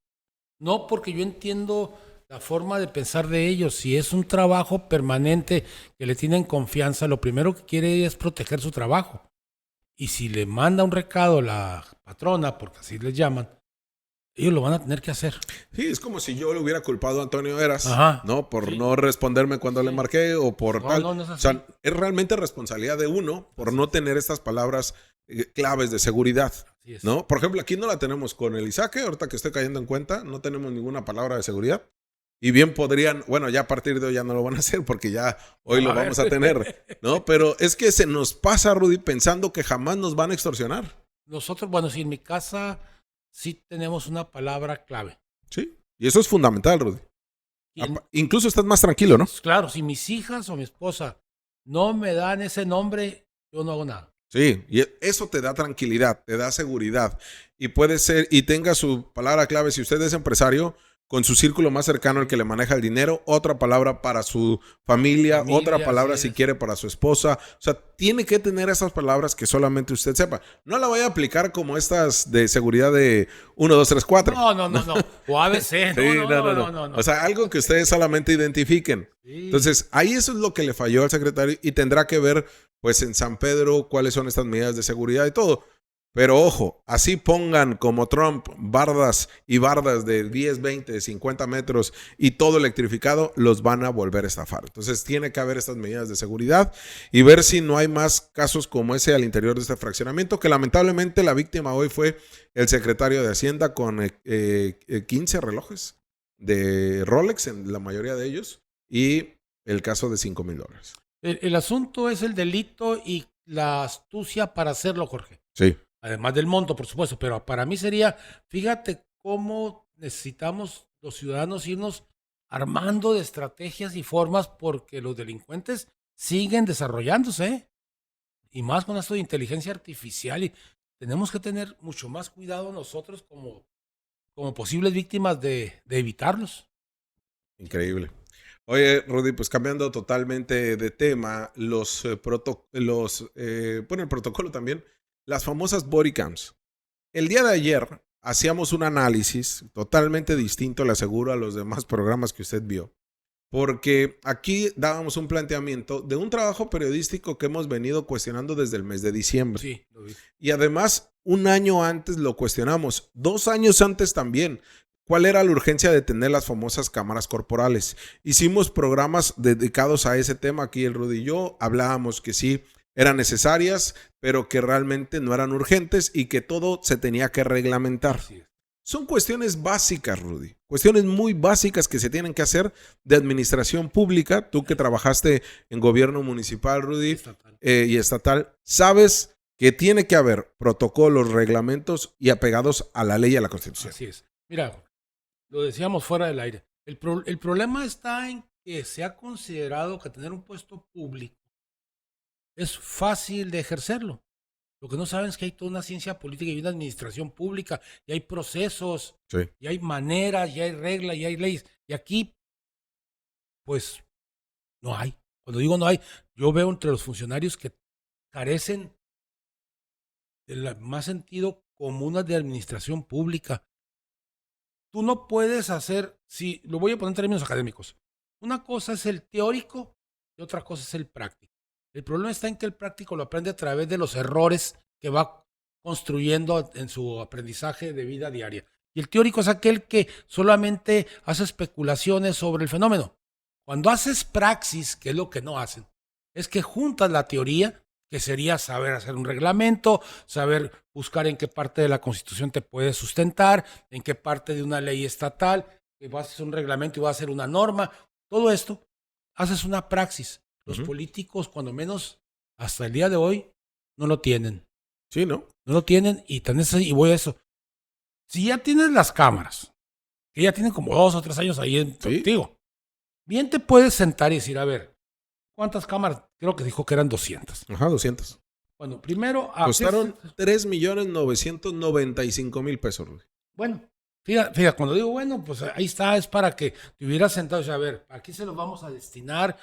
No, porque yo entiendo la forma de pensar de ellos. Si es un trabajo permanente que le tienen confianza, lo primero que quiere es proteger su trabajo. Y si le manda un recado la patrona, porque así les llaman, ellos lo van a tener que hacer. Sí, es como si yo le hubiera culpado a Antonio Eras, ¿no? Por no responderme cuando le marqué o por tal. No es así. O sea, es realmente responsabilidad de uno por no tener estas palabras claves de seguridad, ¿no? Por ejemplo, aquí no la tenemos con el Isaque, ahorita que estoy cayendo en cuenta, no tenemos ninguna palabra de seguridad. Y bien podrían, bueno, ya a partir de hoy ya no lo van a hacer porque ya hoy lo vamos a tener, ¿no? Pero es que se nos pasa, Rudy, pensando que jamás nos van a extorsionar. Nosotros, si en mi casa sí tenemos una palabra clave. Sí, y eso es fundamental, Rudy. Incluso estás más tranquilo, ¿no? Claro, si mis hijas o mi esposa no me dan ese nombre, yo no hago nada. Sí, y eso te da tranquilidad, te da seguridad. Y puede ser, y tenga su palabra clave, si usted es empresario, con su círculo más cercano, el que le maneja el dinero, otra palabra para su familia, otra palabra si quiere para su esposa. O sea, tiene que tener esas palabras que solamente usted sepa. No la vaya a aplicar como estas de seguridad de 1, 2, 3, 4. No. O ABC. No. O sea, algo que ustedes solamente identifiquen. Sí. Entonces, ahí eso es lo que le falló al secretario y tendrá que ver, pues, en San Pedro cuáles son estas medidas de seguridad y todo. Pero ojo, así pongan como Trump bardas y bardas de 10, 20, 50 metros y todo electrificado, los van a volver a estafar. Entonces tiene que haber estas medidas de seguridad y ver si no hay más casos como ese al interior de este fraccionamiento, que lamentablemente la víctima hoy fue el secretario de Hacienda con 15 relojes de Rolex, en la mayoría de ellos, y el caso de $5,000. El asunto es el delito y la astucia para hacerlo, Jorge. Sí. Además del monto, por supuesto, pero para mí sería, fíjate cómo necesitamos los ciudadanos irnos armando de estrategias y formas porque los delincuentes siguen desarrollándose, y más con esto de inteligencia artificial, y tenemos que tener mucho más cuidado nosotros como posibles víctimas de evitarlos. Increíble. Oye, Rudy, pues cambiando totalmente de tema, el protocolo también, las famosas body cams. El día de ayer hacíamos un análisis totalmente distinto, le aseguro, a los demás programas que usted vio, porque aquí dábamos un planteamiento de un trabajo periodístico que hemos venido cuestionando desde el mes de diciembre. Sí, lo vi. Y además Un año antes lo cuestionamos, 2 años antes también. ¿Cuál era la urgencia de tener las famosas cámaras corporales? Hicimos programas dedicados a ese tema, aquí el Rudy y yo hablábamos que sí eran necesarias, pero que realmente no eran urgentes y que todo se tenía que reglamentar. Son cuestiones básicas, Rudy, cuestiones muy básicas que se tienen que hacer de administración pública. Tú que trabajaste en gobierno municipal, Rudy, y estatal, sabes que tiene que haber protocolos, reglamentos y apegados a la ley y a la Constitución. Así es. Mira, lo decíamos fuera del aire. El problema está en que se ha considerado que tener un puesto público es fácil de ejercerlo. Lo que no saben es que hay toda una ciencia política y una administración pública, y hay procesos, Sí. y hay maneras, y hay reglas, y hay leyes. Y aquí, pues, no hay. Cuando digo no hay, yo veo entre los funcionarios que carecen del más sentido común de administración pública. Tú no puedes hacer, si lo voy a poner en términos académicos, una cosa es el teórico y otra cosa es el práctico. El problema está en que el práctico lo aprende a través de los errores que va construyendo en su aprendizaje de vida diaria. Y el teórico es aquel que solamente hace especulaciones sobre el fenómeno. Cuando haces praxis, que es lo que no hacen, es que juntas la teoría, que sería saber hacer un reglamento, saber buscar en qué parte de la Constitución te puedes sustentar, en qué parte de una ley estatal, que vas a hacer un reglamento y vas a hacer una norma. Todo esto, haces una praxis. Los políticos, cuando menos hasta el día de hoy, no lo tienen. Sí, ¿no? No lo tienen y voy a eso. Si ya tienes las cámaras, que ya tienen como 2 o 3 años ahí contigo, bien te puedes sentar y decir, a ver, ¿cuántas cámaras? Creo que dijo que eran 200. Ajá, 200. Bueno, primero... Costaron 3,995,000 pesos, Rudy. Bueno, fíjate, cuando digo bueno, pues ahí está, es para que te hubieras sentado y decir, a ver, aquí se los vamos a destinar,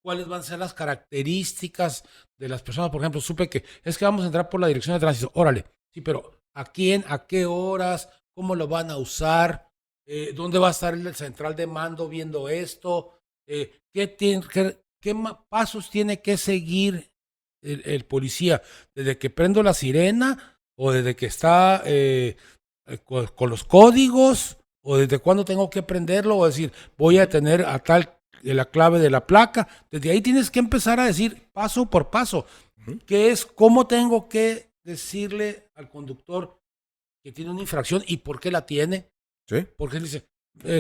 cuáles van a ser las características de las personas. Por ejemplo, supe que es que vamos a entrar por la dirección de tránsito. Órale, sí, pero ¿a quién? ¿A qué horas? ¿Cómo lo van a usar? ¿Dónde va a estar el central de mando viendo esto? ¿Qué pasos tiene que seguir el policía? ¿Desde que prendo la sirena? ¿O desde que está con los códigos? ¿O desde cuándo tengo que prenderlo? O decir, voy a tener a tal la clave de la placa. Desde ahí tienes que empezar a decir paso por paso, que es cómo tengo que decirle al conductor que tiene una infracción y por qué la tiene. Sí. Porque él dice,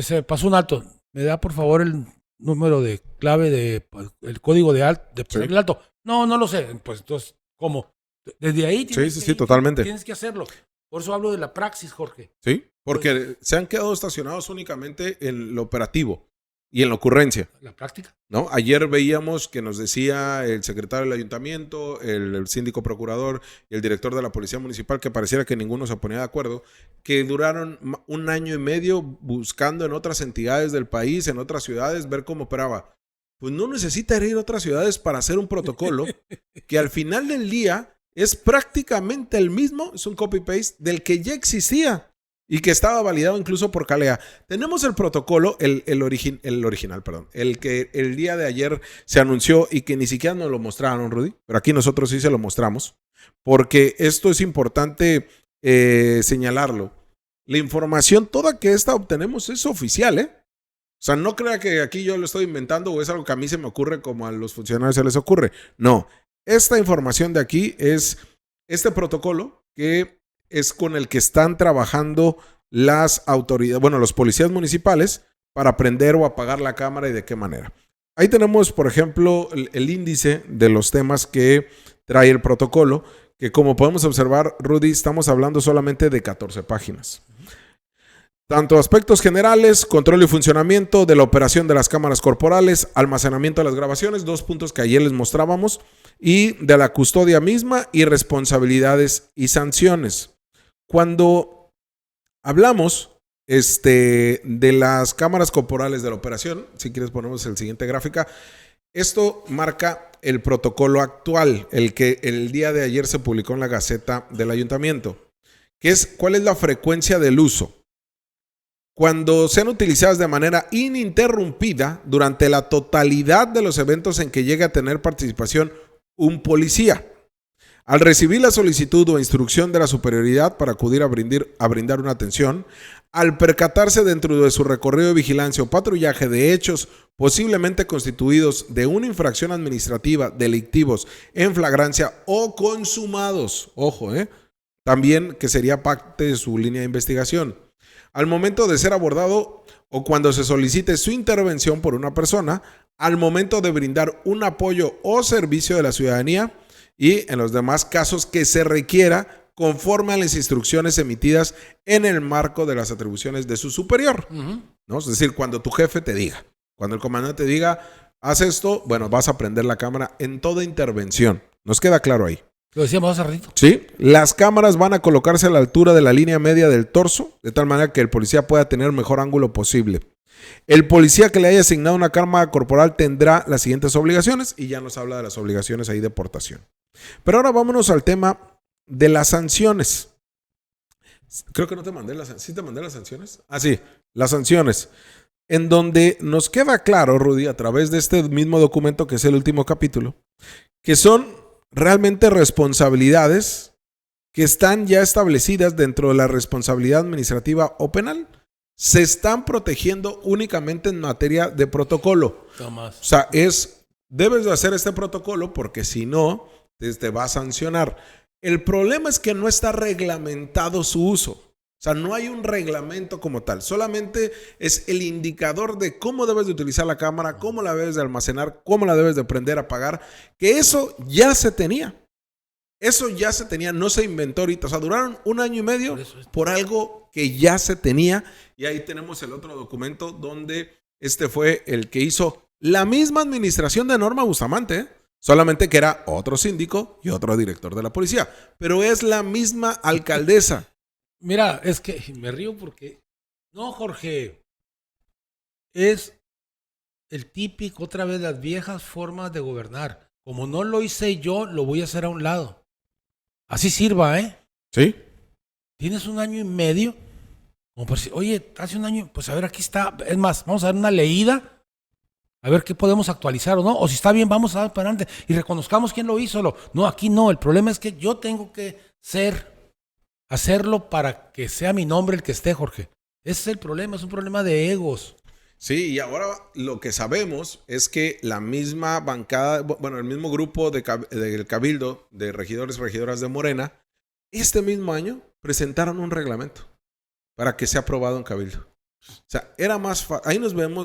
se pasó un alto, me da por favor el número de clave el código de el alto. No lo sé. Pues entonces, ¿cómo? Desde ahí totalmente. Tienes que hacerlo. Por eso hablo de la praxis, Jorge. Sí, porque se han quedado estacionados únicamente en lo operativo y en la ocurrencia. La práctica. ¿No? Ayer veíamos que nos decía el secretario del ayuntamiento, el síndico procurador y el director de la policía municipal, que pareciera que ninguno se ponía de acuerdo, que duraron 1 año y medio buscando en otras entidades del país, en otras ciudades, ver cómo operaba. Pues no necesita ir a otras ciudades para hacer un protocolo que al final del día es prácticamente el mismo, es un copy-paste del que ya existía y que estaba validado incluso por CALEA. Tenemos el protocolo, el original, el que el día de ayer se anunció y que ni siquiera nos lo mostraron, Rudy, pero aquí nosotros sí se lo mostramos, porque esto es importante señalarlo. La información toda que esta obtenemos es oficial, ¿eh? O sea, no crea que aquí yo lo estoy inventando o es algo que a mí se me ocurre como a los funcionarios se les ocurre. No, esta información de aquí es este protocolo que es con el que están trabajando las autoridades, bueno, los policías municipales para prender o apagar la cámara y de qué manera. Ahí tenemos, por ejemplo, el índice de los temas que trae el protocolo, que como podemos observar, Rudy, estamos hablando solamente de 14 páginas. Tanto aspectos generales, control y funcionamiento de la operación de las cámaras corporales, almacenamiento de las grabaciones, 2 puntos que ayer les mostrábamos, y de la custodia misma y responsabilidades y sanciones. Cuando hablamos de las cámaras corporales de la operación, si quieres ponemos el siguiente gráfica, esto marca el protocolo actual, el que el día de ayer se publicó en la Gaceta del Ayuntamiento, que es cuál es la frecuencia del uso. Cuando sean utilizadas de manera ininterrumpida durante la totalidad de los eventos en que llegue a tener participación un policía. Al recibir la solicitud o instrucción de la superioridad para acudir a brindar una atención, al percatarse dentro de su recorrido de vigilancia o patrullaje de hechos posiblemente constituidos de una infracción administrativa, delictivos, en flagrancia o consumados, ojo, también que sería parte de su línea de investigación. Al momento de ser abordado o cuando se solicite su intervención por una persona, al momento de brindar un apoyo o servicio de la ciudadanía y en los demás casos que se requiera conforme a las instrucciones emitidas en el marco de las atribuciones de su superior. ¿No? Es decir, cuando tu jefe te diga, cuando el comandante te diga, haz esto, bueno, vas a prender la cámara en toda intervención. ¿Nos queda claro ahí? Lo decíamos hace ratito. Sí, las cámaras van a colocarse a la altura de la línea media del torso, de tal manera que el policía pueda tener el mejor ángulo posible. El policía que le haya asignado una cámara corporal tendrá las siguientes obligaciones, y ya nos habla de las obligaciones ahí de portación. Pero ahora vámonos al tema de las sanciones. Creo que no te mandé ¿sí te mandé las sanciones? Ah, sí, las sanciones. En donde nos queda claro, Rudy, a través de este mismo documento que es el último capítulo, que son realmente responsabilidades que están ya establecidas dentro de la responsabilidad administrativa o penal. Se están protegiendo únicamente en materia de protocolo. Tomás. O sea, debes de hacer este protocolo porque si no, te va a sancionar. El problema es que no está reglamentado su uso. O sea, no hay un reglamento como tal. Solamente es el indicador de cómo debes de utilizar la cámara, cómo la debes de almacenar, cómo la debes de prender, apagar. Que eso ya se tenía. Eso ya se tenía, no se inventó ahorita. O sea, duraron 1 año y medio por algo que ya se tenía. Y ahí tenemos el otro documento donde este fue el que hizo la misma administración de Norma Bustamante, solamente que era otro síndico y otro director de la policía. Pero es la misma alcaldesa. Mira, es que me río porque... No, Jorge. Es el típico, otra vez, las viejas formas de gobernar. Como no lo hice yo, lo voy a hacer a un lado. Así sirva, ¿eh? Sí. Tienes 1 año y medio. Como por si, oye, hace 1 año, pues a ver, aquí está. Es más, vamos a dar una leída. A ver qué podemos actualizar o no. O si está bien, vamos a dar para adelante. Y reconozcamos quién lo hizo. No, aquí no. El problema es que yo tengo que hacerlo para que sea mi nombre el que esté, Jorge. Ese es el problema, es un problema de egos. Sí, y ahora lo que sabemos es que la misma bancada, bueno, el mismo grupo del Cabildo de regidores y regidoras de Morena, este mismo año presentaron un reglamento para que sea aprobado en Cabildo. O sea, era más fácil.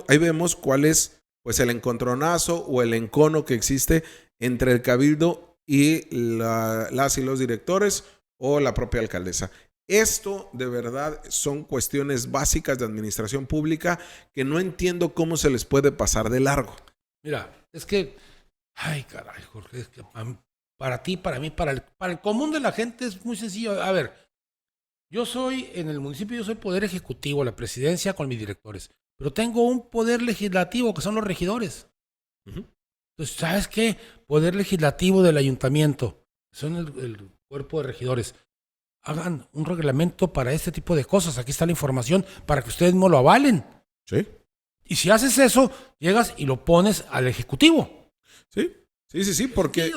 Ahí vemos cuál es pues el encontronazo o el encono que existe entre el Cabildo y las y los directores o la propia alcaldesa. Esto de verdad son cuestiones básicas de administración pública que no entiendo cómo se les puede pasar de largo. Mira, es que, ay caray, Jorge, es que para ti, para mí, para el común de la gente es muy sencillo. A ver, en el municipio yo soy poder ejecutivo, la presidencia con mis directores, pero tengo un poder legislativo que son los regidores. Entonces, ¿sabes qué? Poder legislativo del ayuntamiento, son el cuerpo de regidores. Hagan un reglamento para este tipo de cosas. Aquí está la información para que ustedes no lo avalen. Sí. Y si haces eso, llegas y lo pones al ejecutivo. Sí, porque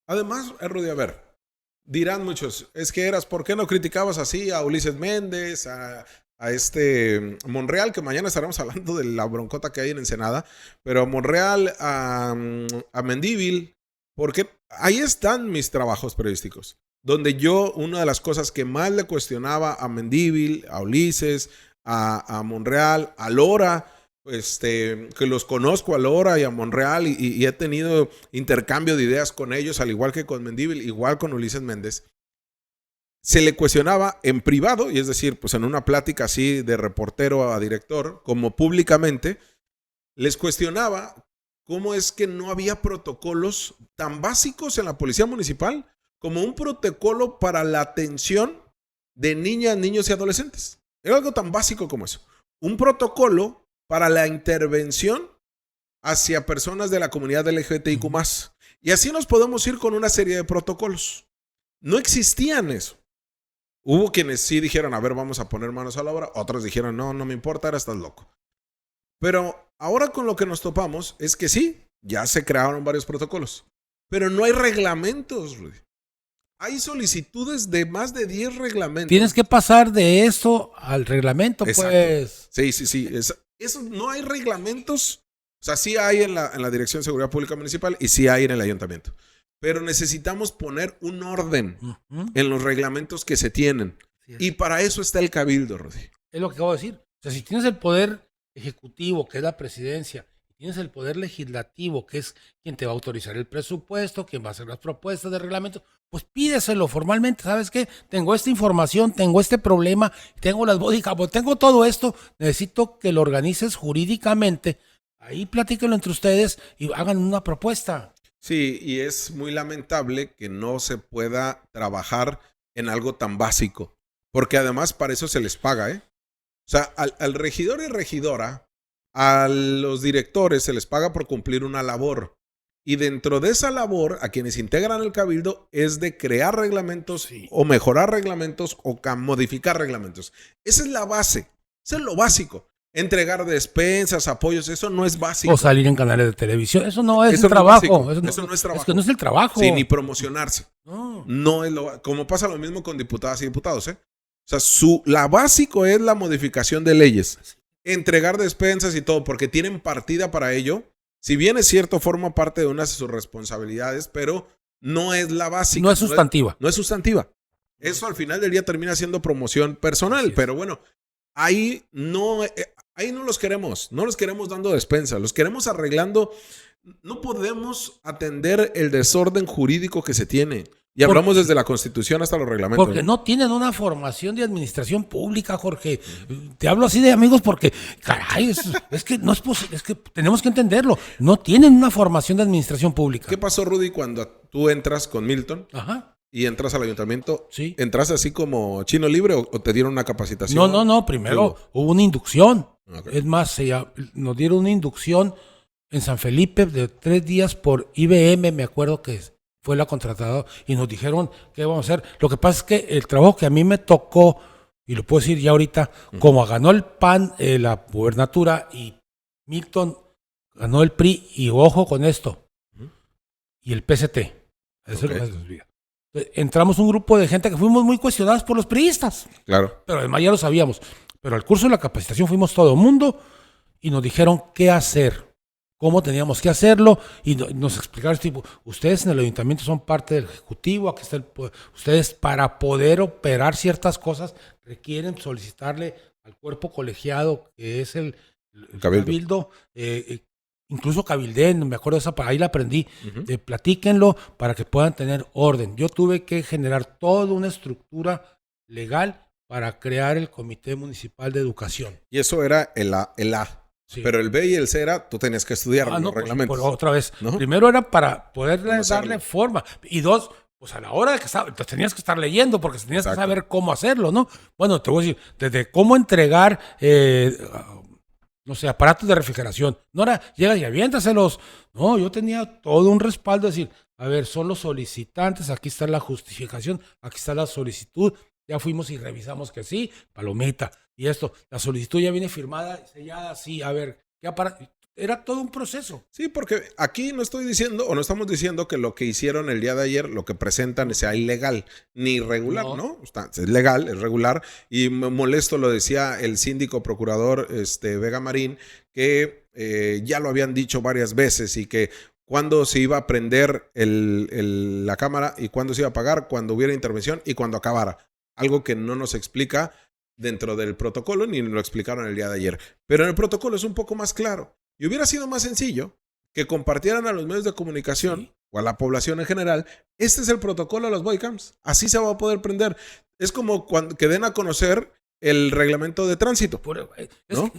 además, Rudy, a ver, dirán muchos, ¿por qué no criticabas así a Ulises Méndez, a Monreal, que mañana estaremos hablando de la broncota que hay en Ensenada, pero a Monreal, a Mendívil, porque ahí están mis trabajos periodísticos, donde yo, una de las cosas que más le cuestionaba a Mendívil, a Ulises, a Monreal, a Lora, que los conozco a Lora y a Monreal y he tenido intercambio de ideas con ellos, al igual que con Mendívil, igual con Ulises Méndez, se le cuestionaba en privado, y es decir, pues en una plática así de reportero a director, como públicamente, les cuestionaba cómo es que no había protocolos tan básicos en la policía municipal como un protocolo para la atención de niñas, niños y adolescentes. Era algo tan básico como eso. Un protocolo para la intervención hacia personas de la comunidad LGBTIQ+. Y así nos podemos ir con una serie de protocolos. No existían eso. Hubo quienes sí dijeron, a ver, vamos a poner manos a la obra. Otros dijeron, no me importa, ahora estás loco. Pero ahora con lo que nos topamos es que sí, ya se crearon varios protocolos. Pero no hay reglamentos, Rudy. hay solicitudes de más de 10 reglamentos. Tienes que pasar de eso al reglamento, Exacto. pues. Sí. Eso no hay reglamentos. O sea, sí hay en la Dirección de Seguridad Pública Municipal y sí hay en el ayuntamiento. Pero necesitamos poner un orden en los reglamentos que se tienen. Y para eso está el cabildo, Rudy. Es lo que acabo de decir. O sea, si tienes el poder ejecutivo, que es la presidencia, y tienes el poder legislativo, que es quien te va a autorizar el presupuesto, quien va a hacer las propuestas de reglamento, pues pídeselo formalmente. ¿Sabes qué? Tengo esta información, tengo este problema, tengo las bodycams, tengo todo esto, necesito que lo organices jurídicamente. Ahí platíquenlo entre ustedes y hagan una propuesta. Sí, y es muy lamentable que no se pueda trabajar en algo tan básico, porque además para eso se les paga, ¿eh? O sea, al regidor y regidora, a los directores se les paga por cumplir una labor. Y dentro de esa labor, a quienes integran el cabildo, es de crear reglamentos o mejorar reglamentos o modificar reglamentos. Esa es la base, eso es lo básico. Entregar despensas, apoyos, eso no es básico. O salir en canales de televisión, eso no es Eso el no es trabajo. básico. Eso no es trabajo. Es que no es el trabajo. Sí, ni promocionarse. No. No es como pasa lo mismo con diputadas y diputados, ¿eh? O sea, la básico es la modificación de leyes. Entregar despensas y todo, porque tienen partida para ello. Si bien es cierto, forma parte de unas de sus responsabilidades, pero no es la básica. No es sustantiva. No es sustantiva. Eso al final del día termina siendo promoción personal, pero bueno, ahí no los queremos. No los queremos dando despensas, los queremos arreglando. No podemos atender el desorden jurídico que se tiene. Y hablamos desde la Constitución hasta los reglamentos. Porque no tienen una formación de administración pública, Jorge. Te hablo así de amigos porque, caray, es que no es posible, es que tenemos que entenderlo. No tienen una formación de administración pública. ¿Qué pasó, Rudy, cuando tú entras con Milton Ajá. y entras al ayuntamiento? Sí. ¿Entras así como chino libre o te dieron una capacitación? No. Primero hubo una inducción. Okay. Es más, nos dieron una inducción en San Felipe de 3 días por IBM, me acuerdo que fue la contratada, y nos dijeron qué vamos a hacer. Lo que pasa es que el trabajo que a mí me tocó, y lo puedo decir ya ahorita, como ganó el PAN, la gubernatura, y Milton ganó el PRI, y ojo con esto, y el PST. Eso es lo que se olvida. Entramos un grupo de gente que fuimos muy cuestionados por los priistas. Claro. Pero además ya lo sabíamos. Pero al curso de la capacitación fuimos todo el mundo y nos dijeron qué hacer. Cómo teníamos que hacerlo, y nos explicaron, tipo, ustedes en el ayuntamiento son parte del ejecutivo, aquí está ustedes para poder operar ciertas cosas requieren solicitarle al cuerpo colegiado, que es el cabildo, incluso cabildén, me acuerdo de esa, ahí la aprendí, platíquenlo para que puedan tener orden. Yo tuve que generar toda una estructura legal para crear el Comité Municipal de Educación. Y eso era el A. Sí. Pero el B y el C era, tú tenías que estudiar los reglamentos. Pues, otra vez. ¿No? Primero era para poder darle forma. Y dos, pues a la hora de que tenías que estar leyendo porque tenías que saber cómo hacerlo, ¿no? Bueno, te voy a decir, desde cómo entregar, no sé, aparatos de refrigeración. No era, llegas y aviéntaselos. No, yo tenía todo un respaldo de decir, a ver, son los solicitantes, aquí está la justificación, aquí está la solicitud. Ya fuimos y revisamos que sí, palomita. Y esto, la solicitud ya viene firmada, sellada, sí, a ver, era todo un proceso. Sí, porque aquí no estoy diciendo, o no estamos diciendo que lo que hicieron el día de ayer, lo que presentan sea ilegal, ni irregular, ¿no? Es legal, es regular, y molesto lo decía el síndico procurador Vega Marín, que ya lo habían dicho varias veces y que cuándo se iba a prender la cámara y cuándo se iba a apagar, cuando hubiera intervención y cuando acabara. Algo que no nos explica dentro del protocolo, ni lo explicaron el día de ayer. Pero en el protocolo es un poco más claro. Y hubiera sido más sencillo que compartieran a los medios de comunicación o a la población en general, este es el protocolo de los bodycams. Así se va a poder prender. Es como que den a conocer el reglamento de tránsito, ¿no?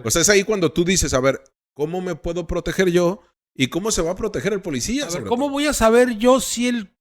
O sea, es ahí cuando tú dices, a ver, ¿cómo me puedo proteger yo? ¿Y cómo se va a proteger el policía? A ver, ¿cómo voy a saber yo si el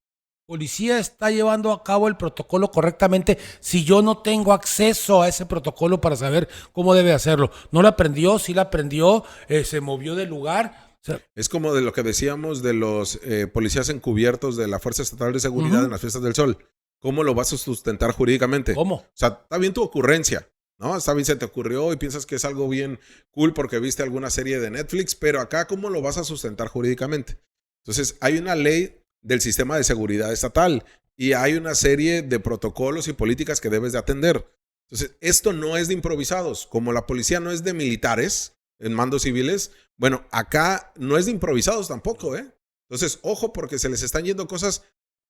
policía está llevando a cabo el protocolo correctamente si yo no tengo acceso a ese protocolo para saber cómo debe hacerlo? ¿No lo aprendió? ¿Sí lo aprendió? ¿Se movió del lugar? O sea, es como de lo que decíamos de los policías encubiertos de la Fuerza Estatal de Seguridad en las Fiestas del Sol. ¿Cómo lo vas a sustentar jurídicamente? ¿Cómo? O sea, está bien tu ocurrencia, ¿no? Está bien, se te ocurrió y piensas que es algo bien cool porque viste alguna serie de Netflix, pero acá, ¿cómo lo vas a sustentar jurídicamente? Entonces, hay una ley del sistema de seguridad estatal y hay una serie de protocolos y políticas que debes de atender. Entonces, esto no es de improvisados. Como la policía no es de militares en mandos civiles, bueno, acá no es de improvisados tampoco, ¿eh? Entonces, ojo, porque se les están yendo cosas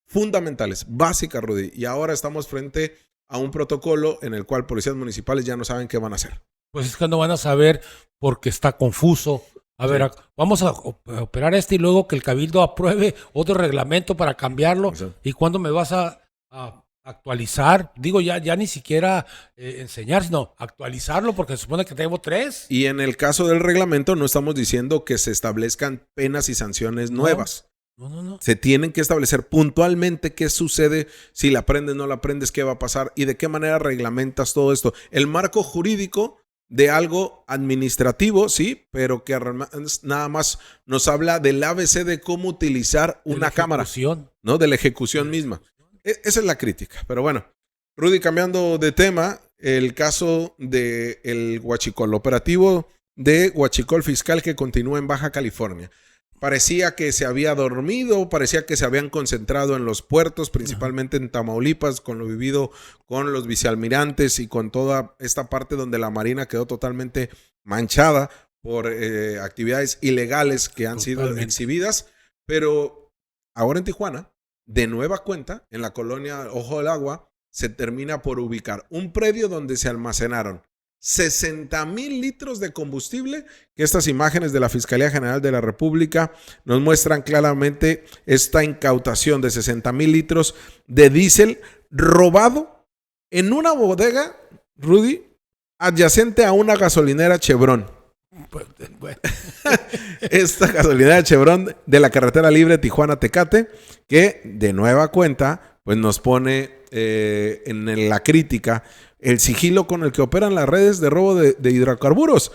fundamentales, básicas, Rudy. Y ahora estamos frente a un protocolo en el cual policías municipales ya no saben qué van a hacer. Pues es que no van a saber porque está confuso. A ver, vamos a operar y luego que el cabildo apruebe otro reglamento para cambiarlo. ¿Y cuándo me vas a actualizar? Digo, ya ni siquiera enseñar, sino actualizarlo porque se supone que tengo 3. Y en el caso del reglamento no estamos diciendo que se establezcan penas y sanciones nuevas. No. Se tienen que establecer puntualmente qué sucede, si la aprendes, no la aprendes, qué va a pasar y de qué manera reglamentas todo esto. El marco jurídico de algo administrativo, sí, pero que nada más nos habla del ABC de cómo utilizar una cámara, ¿no? De la ejecución misma. Esa es la crítica. Pero bueno, Rudy, cambiando de tema, el caso del Huachicol, operativo de Huachicol fiscal que continúa en Baja California. Parecía que se había dormido, parecía que se habían concentrado en los puertos, principalmente en Tamaulipas, con lo vivido con los vicealmirantes y con toda esta parte donde la Marina quedó totalmente manchada por actividades ilegales que han sido exhibidas. Pero ahora en Tijuana, de nueva cuenta, en la colonia Ojo del Agua, se termina por ubicar un predio donde se almacenaron 60,000 litros de combustible, que estas imágenes de la Fiscalía General de la República nos muestran claramente esta incautación de 60,000 litros de diésel robado en una bodega, Rudy, adyacente a una gasolinera Chevron. Esta gasolinera Chevron de la carretera libre Tijuana-Tecate, que de nueva cuenta pues nos pone en la crítica el sigilo con el que operan las redes de robo de hidrocarburos.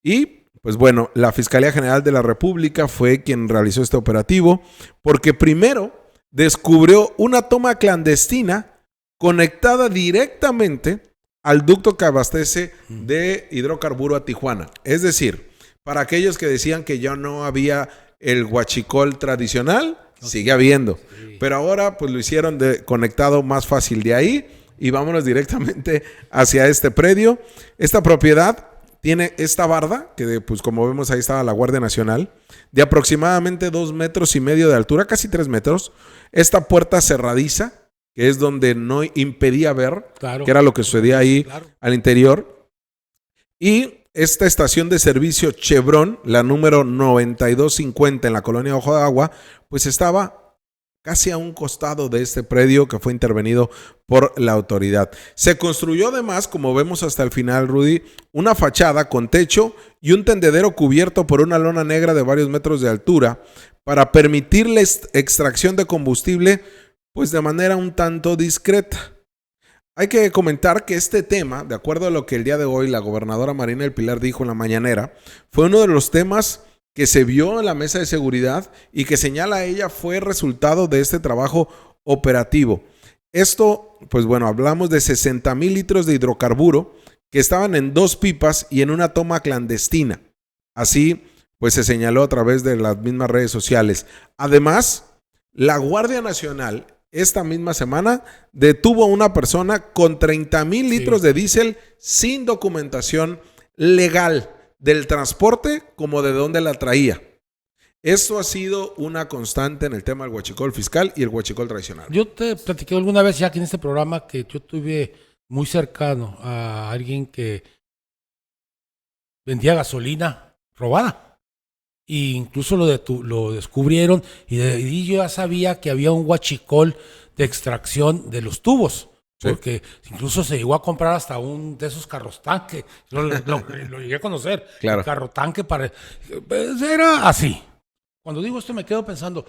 Y pues bueno, la Fiscalía General de la República fue quien realizó este operativo porque primero descubrió una toma clandestina conectada directamente al ducto que abastece de hidrocarburo a Tijuana. Es decir, para aquellos que decían que ya no había el huachicol tradicional, sigue habiendo. Pero ahora pues lo hicieron conectado más fácil de ahí. Y vámonos directamente hacia este predio. Esta propiedad tiene esta barda, que pues como vemos ahí estaba la Guardia Nacional, de aproximadamente 2,5 metros de altura, casi 3 metros. Esta puerta cerradiza, que es donde no impedía ver, que era lo que sucedía ahí al interior. Y esta estación de servicio Chevron, la número 9250 en la colonia Ojo de Agua, pues estaba casi a un costado de este predio que fue intervenido por la autoridad. Se construyó además, como vemos hasta el final, Rudy, una fachada con techo y un tendedero cubierto por una lona negra de varios metros de altura para permitirle extracción de combustible pues de manera un tanto discreta. Hay que comentar que este tema, de acuerdo a lo que el día de hoy la gobernadora Marina del Pilar dijo en la mañanera, fue uno de los temas que se vio en la mesa de seguridad y que señala ella fue resultado de este trabajo operativo. Esto, pues bueno, hablamos de 60,000 litros de hidrocarburo que estaban en 2 pipas y en una toma clandestina. Así, pues se señaló a través de las mismas redes sociales. Además, la Guardia Nacional esta misma semana detuvo a una persona con 30,000 litros de diésel sin documentación legal del transporte como de dónde la traía. Esto ha sido una constante en el tema del huachicol fiscal y el huachicol tradicional. Yo te platiqué alguna vez ya aquí en este programa que yo tuve muy cercano a alguien que vendía gasolina robada. E incluso lo descubrieron y yo ya sabía que había un huachicol de extracción de los tubos. Porque incluso se llegó a comprar hasta un de esos carros tanque. Lo llegué a conocer. Claro. El carro tanque era así. Cuando digo esto me quedo pensando,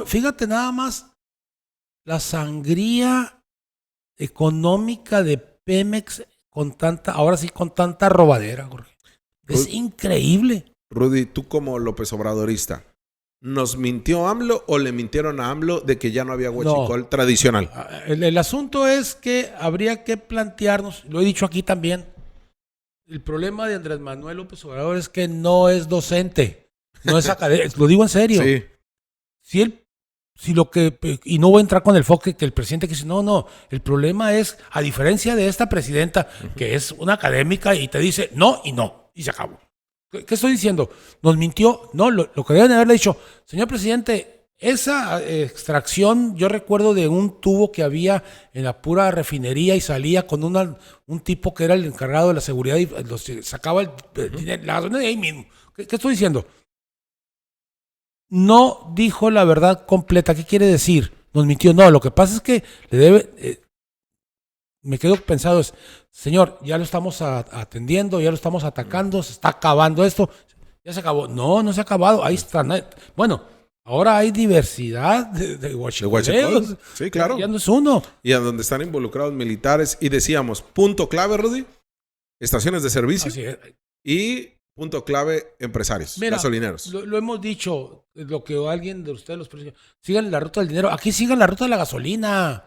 fíjate nada más la sangría económica de Pemex con tanta robadera, Jorge. Es increíble. Rudy, tú como López Obradorista, ¿nos mintió AMLO o le mintieron a AMLO de que ya no había huachicol tradicional? El asunto es que habría que plantearnos, lo he dicho aquí también, el problema de Andrés Manuel López Obrador es que no es docente, no es académico, lo digo en serio. Sí. Si él si lo que, y no voy a entrar con el enfoque que el presidente que dice, no, el problema es, a diferencia de esta presidenta, que es una académica y te dice no, y se acabó. ¿Qué estoy diciendo? Nos mintió. No, lo que deben haberle dicho, señor presidente, esa extracción, yo recuerdo de un tubo que había en la pura refinería y salía con un tipo que era el encargado de la seguridad y sacaba la gasolina de ahí mismo. ¿Qué estoy diciendo? No dijo la verdad completa. ¿Qué quiere decir? Nos mintió. No, lo que pasa es que le debe... me quedo pensado es, señor, ya lo estamos atendiendo, ya lo estamos atacando, se está acabando esto. Ya se acabó. No se ha acabado. Ahí está. Bueno, ahora hay diversidad de huachicoleros. Sí, claro. Ya no es uno. Y a donde están involucrados militares. Y decíamos, punto clave, Rudy, estaciones de servicio. Así es. Y punto clave, empresarios, Mira, gasolineros. Lo hemos dicho, lo que alguien de ustedes, sigan la ruta del dinero. Aquí sigan la ruta de la gasolina.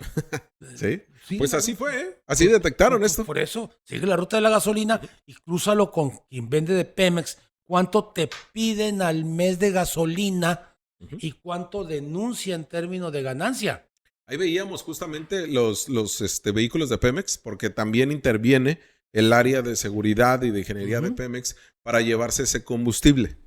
¿Sí? Sí, Pues así fue, ¿eh? Así detectaron esto. Por eso, sigue la ruta de la gasolina y crúzalo con quien vende de Pemex. ¿Cuánto te piden al mes de gasolina y cuánto denuncia en términos de ganancia? Ahí veíamos justamente los vehículos de Pemex, porque también interviene el área de seguridad y de ingeniería de Pemex para llevarse ese combustible.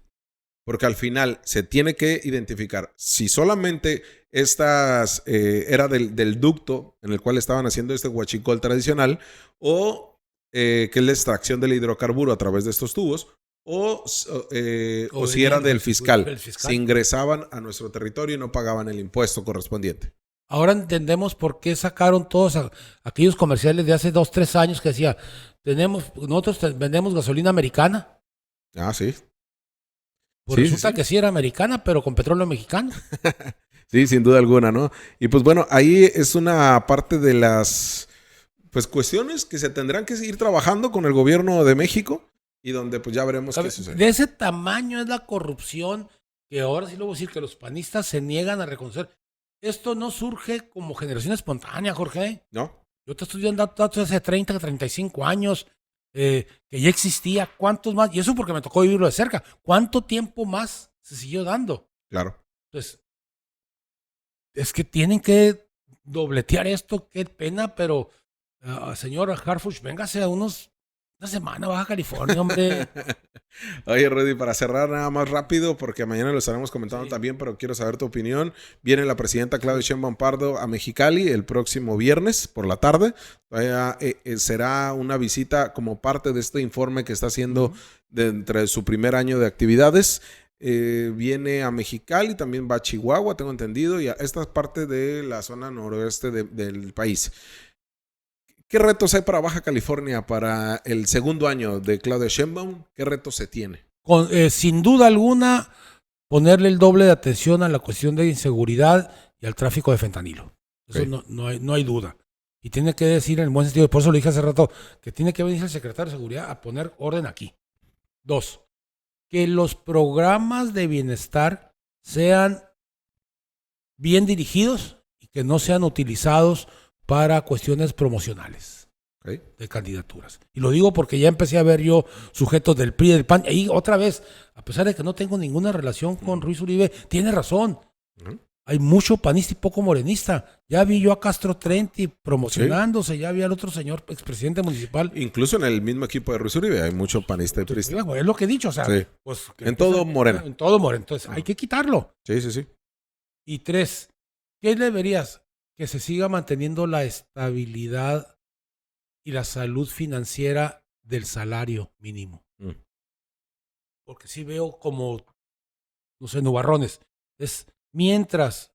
Porque al final se tiene que identificar si solamente estas era del ducto en el cual estaban haciendo este huachicol tradicional o que es la extracción del hidrocarburo a través de estos tubos o si era del fiscal. Si ingresaban a nuestro territorio y no pagaban el impuesto correspondiente. Ahora entendemos por qué sacaron todos aquellos comerciales de hace 2-3 años que decía, nosotros vendemos gasolina americana. Ah, sí. Pues resulta que sí era americana, pero con petróleo mexicano. Sí, sin duda alguna, ¿no? Y pues bueno, ahí es una parte de las cuestiones que se tendrán que seguir trabajando con el gobierno de México y donde pues ya veremos qué sucede. De ese tamaño es la corrupción que ahora sí lo voy a decir que los panistas se niegan a reconocer. Esto no surge como generación espontánea, Jorge. No. Yo te estoy dando datos hace 30, 35 años. Que ya existía, ¿cuántos más? Y eso porque me tocó vivirlo de cerca. ¿Cuánto tiempo más se siguió dando? Claro. Entonces, es que tienen que dobletear esto, qué pena, pero señor Harfuch, véngase a una semana a Baja California, hombre. Oye, Rudy, para cerrar nada más rápido, porque mañana lo estaremos comentando también, pero quiero saber tu opinión. Viene la presidenta Claudia Sheinbaum Pardo a Mexicali el próximo viernes por la tarde. Será una visita como parte de este informe que está haciendo entre su primer año de actividades. Viene a Mexicali, también va a Chihuahua, tengo entendido, y a esta parte de la zona noroeste del país. ¿Qué retos hay para Baja California para el segundo año de Claudia Sheinbaum? ¿Qué retos se tiene? Sin duda alguna, ponerle el doble de atención a la cuestión de inseguridad y al tráfico de fentanilo. Eso no hay duda. Y tiene que decir en el buen sentido, por eso lo dije hace rato, que tiene que venir el secretario de Seguridad a poner orden aquí. 2, que los programas de bienestar sean bien dirigidos y que no sean utilizados para cuestiones promocionales de candidaturas. Y lo digo porque ya empecé a ver yo sujetos del PRI y del PAN. Y otra vez, a pesar de que no tengo ninguna relación con Ruiz Uribe, tiene razón. Hay mucho panista y poco morenista. Ya vi yo a Castro Trenti promocionándose, ya vi al otro señor expresidente municipal. Incluso en el mismo equipo de Ruiz Uribe hay mucho panista y priista. Es lo que he dicho, o sea, pues, en todo moreno. En todo moreno. Entonces, hay que quitarlo. Sí. Y 3, ¿qué deberías? Que se siga manteniendo la estabilidad y la salud financiera del salario mínimo. Porque sí veo como, no sé, nubarrones. Es mientras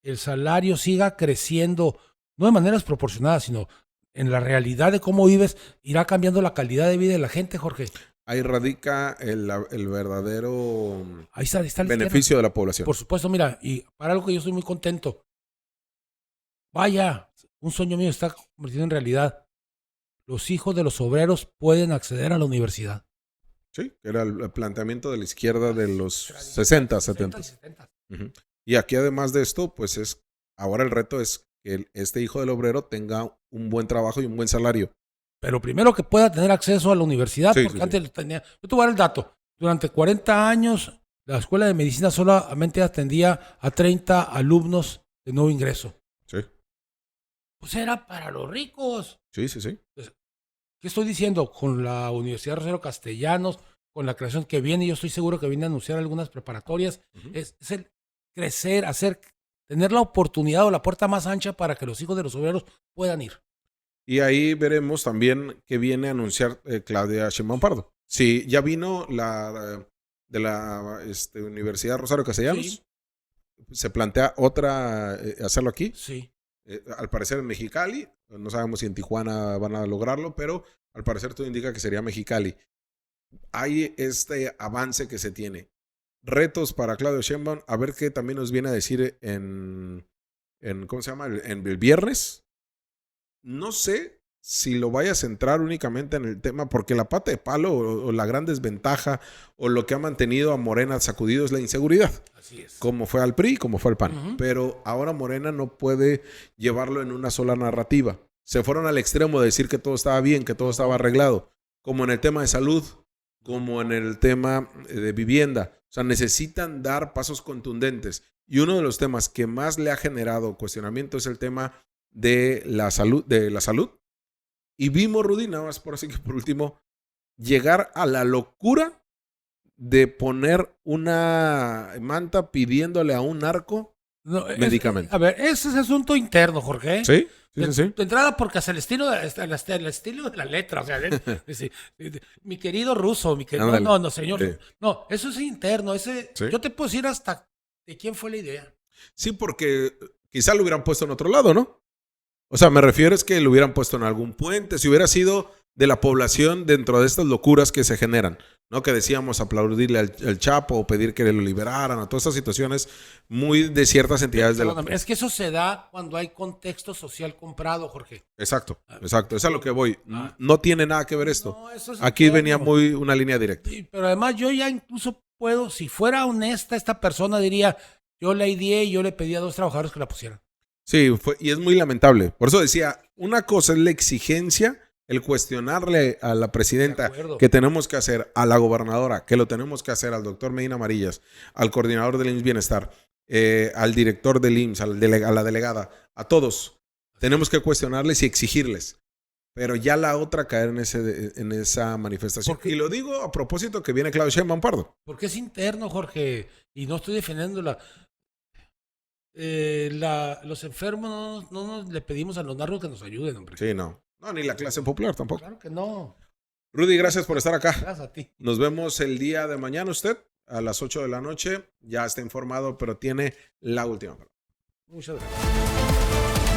el salario siga creciendo, no de maneras proporcionadas, sino en la realidad de cómo vives, irá cambiando la calidad de vida de la gente, Jorge. Ahí radica el verdadero ahí está beneficio de la población. Por supuesto, mira, y para algo que yo estoy muy contento. Vaya, un sueño mío está convertido en realidad. Los hijos de los obreros pueden acceder a la universidad. Sí, que era el planteamiento de la izquierda de los 60, 70. Y aquí además de esto, pues ahora el reto es que este hijo del obrero tenga un buen trabajo y un buen salario. Pero primero que pueda tener acceso a la universidad, porque antes lo tenía. Yo te voy a dar el dato. Durante 40 años la escuela de medicina solamente atendía a 30 alumnos de nuevo ingreso. Sí, Pues era para los ricos. sí, sí, sí. ¿Qué estoy diciendo? Con la Universidad Rosario Castellanos, con la creación que viene, yo estoy seguro que viene a anunciar algunas preparatorias, Ujú. es el crecer, tener la oportunidad o la puerta más ancha para que los hijos de los obreros puedan ir. Y ahí veremos también que viene a anunciar Claudia Sheinbaum Pardo. Sí, ya vino de la Universidad Rosario Castellanos. Sí. Se plantea otra, hacerlo aquí. Sí. Al parecer en Mexicali. No sabemos si en Tijuana van a lograrlo, pero al parecer todo indica que sería Mexicali. Hay este avance que se tiene. Retos para Claudia Sheinbaum. A ver qué también nos viene a decir en ¿cómo se llama? En el viernes. No sé si lo vaya a centrar únicamente en el tema, porque la pata de palo o la gran desventaja o lo que ha mantenido a Morena sacudido es la inseguridad. Así es. Como fue al PRI, como fue al PAN. Ujú. Pero ahora Morena no puede llevarlo en una sola narrativa. Se fueron al extremo de decir que todo estaba bien, que todo estaba arreglado. Como en el tema de salud, como en el tema de vivienda. O sea, necesitan dar pasos contundentes. Y uno de los temas que más le ha generado cuestionamiento es el tema de la salud. Y vimos, Rudy, nada más por así que por último, llegar a la locura de poner una manta pidiéndole a un narco No, medicamento. a ver, ese es asunto interno, Jorge. ¿Sí? Sí, sí, sí. De entrada, porque hasta el estilo de la letra, o sea, mi querido ruso, mi querido. Ándale. No, señor. Sí. No, eso es interno. Sí. Yo te puedo decir hasta de quién fue la idea. Sí, porque quizá lo hubieran puesto en otro lado, ¿no? O sea, me refiero es que lo hubieran puesto en algún puente, si hubiera sido de la población dentro de estas locuras que se generan, ¿no? Que decíamos aplaudirle al Chapo o pedir que lo liberaran, a todas estas situaciones muy de ciertas entidades de la... Perdóname, es que eso se da cuando hay contexto social comprado, Jorge. Exacto, exacto, es a lo que voy. Ah. No tiene nada que ver esto. No, eso es Aquí interno. venía muy una línea directa. Sí, pero además yo ya incluso puedo, si fuera honesta esta persona, diría, yo la ideé y yo le pedí a 2 trabajadores que la pusieran. Sí, y es muy lamentable. Por eso decía, una cosa es la exigencia, el cuestionarle a la presidenta De acuerdo. que tenemos que hacer, a la gobernadora, que lo tenemos que hacer, al doctor Medina Amarillas, al coordinador del IMSS Bienestar, al director del IMSS, a la delegada, a todos. Tenemos que cuestionarles y exigirles. Pero ya la otra caer en esa manifestación. Porque- Y lo digo a propósito que viene Claudia Sheinbaum Pardo. Porque es interno, Jorge, y no estoy defendiéndola. Los enfermos no nos le pedimos a los narcos que nos ayuden, hombre. Sí, no. No, ni la clase popular tampoco. Claro que no. Rudy, gracias por estar acá. Gracias a ti. Nos vemos el día de mañana usted a las 8 de la noche. Ya está informado, pero tiene la última palabra. Muchas gracias.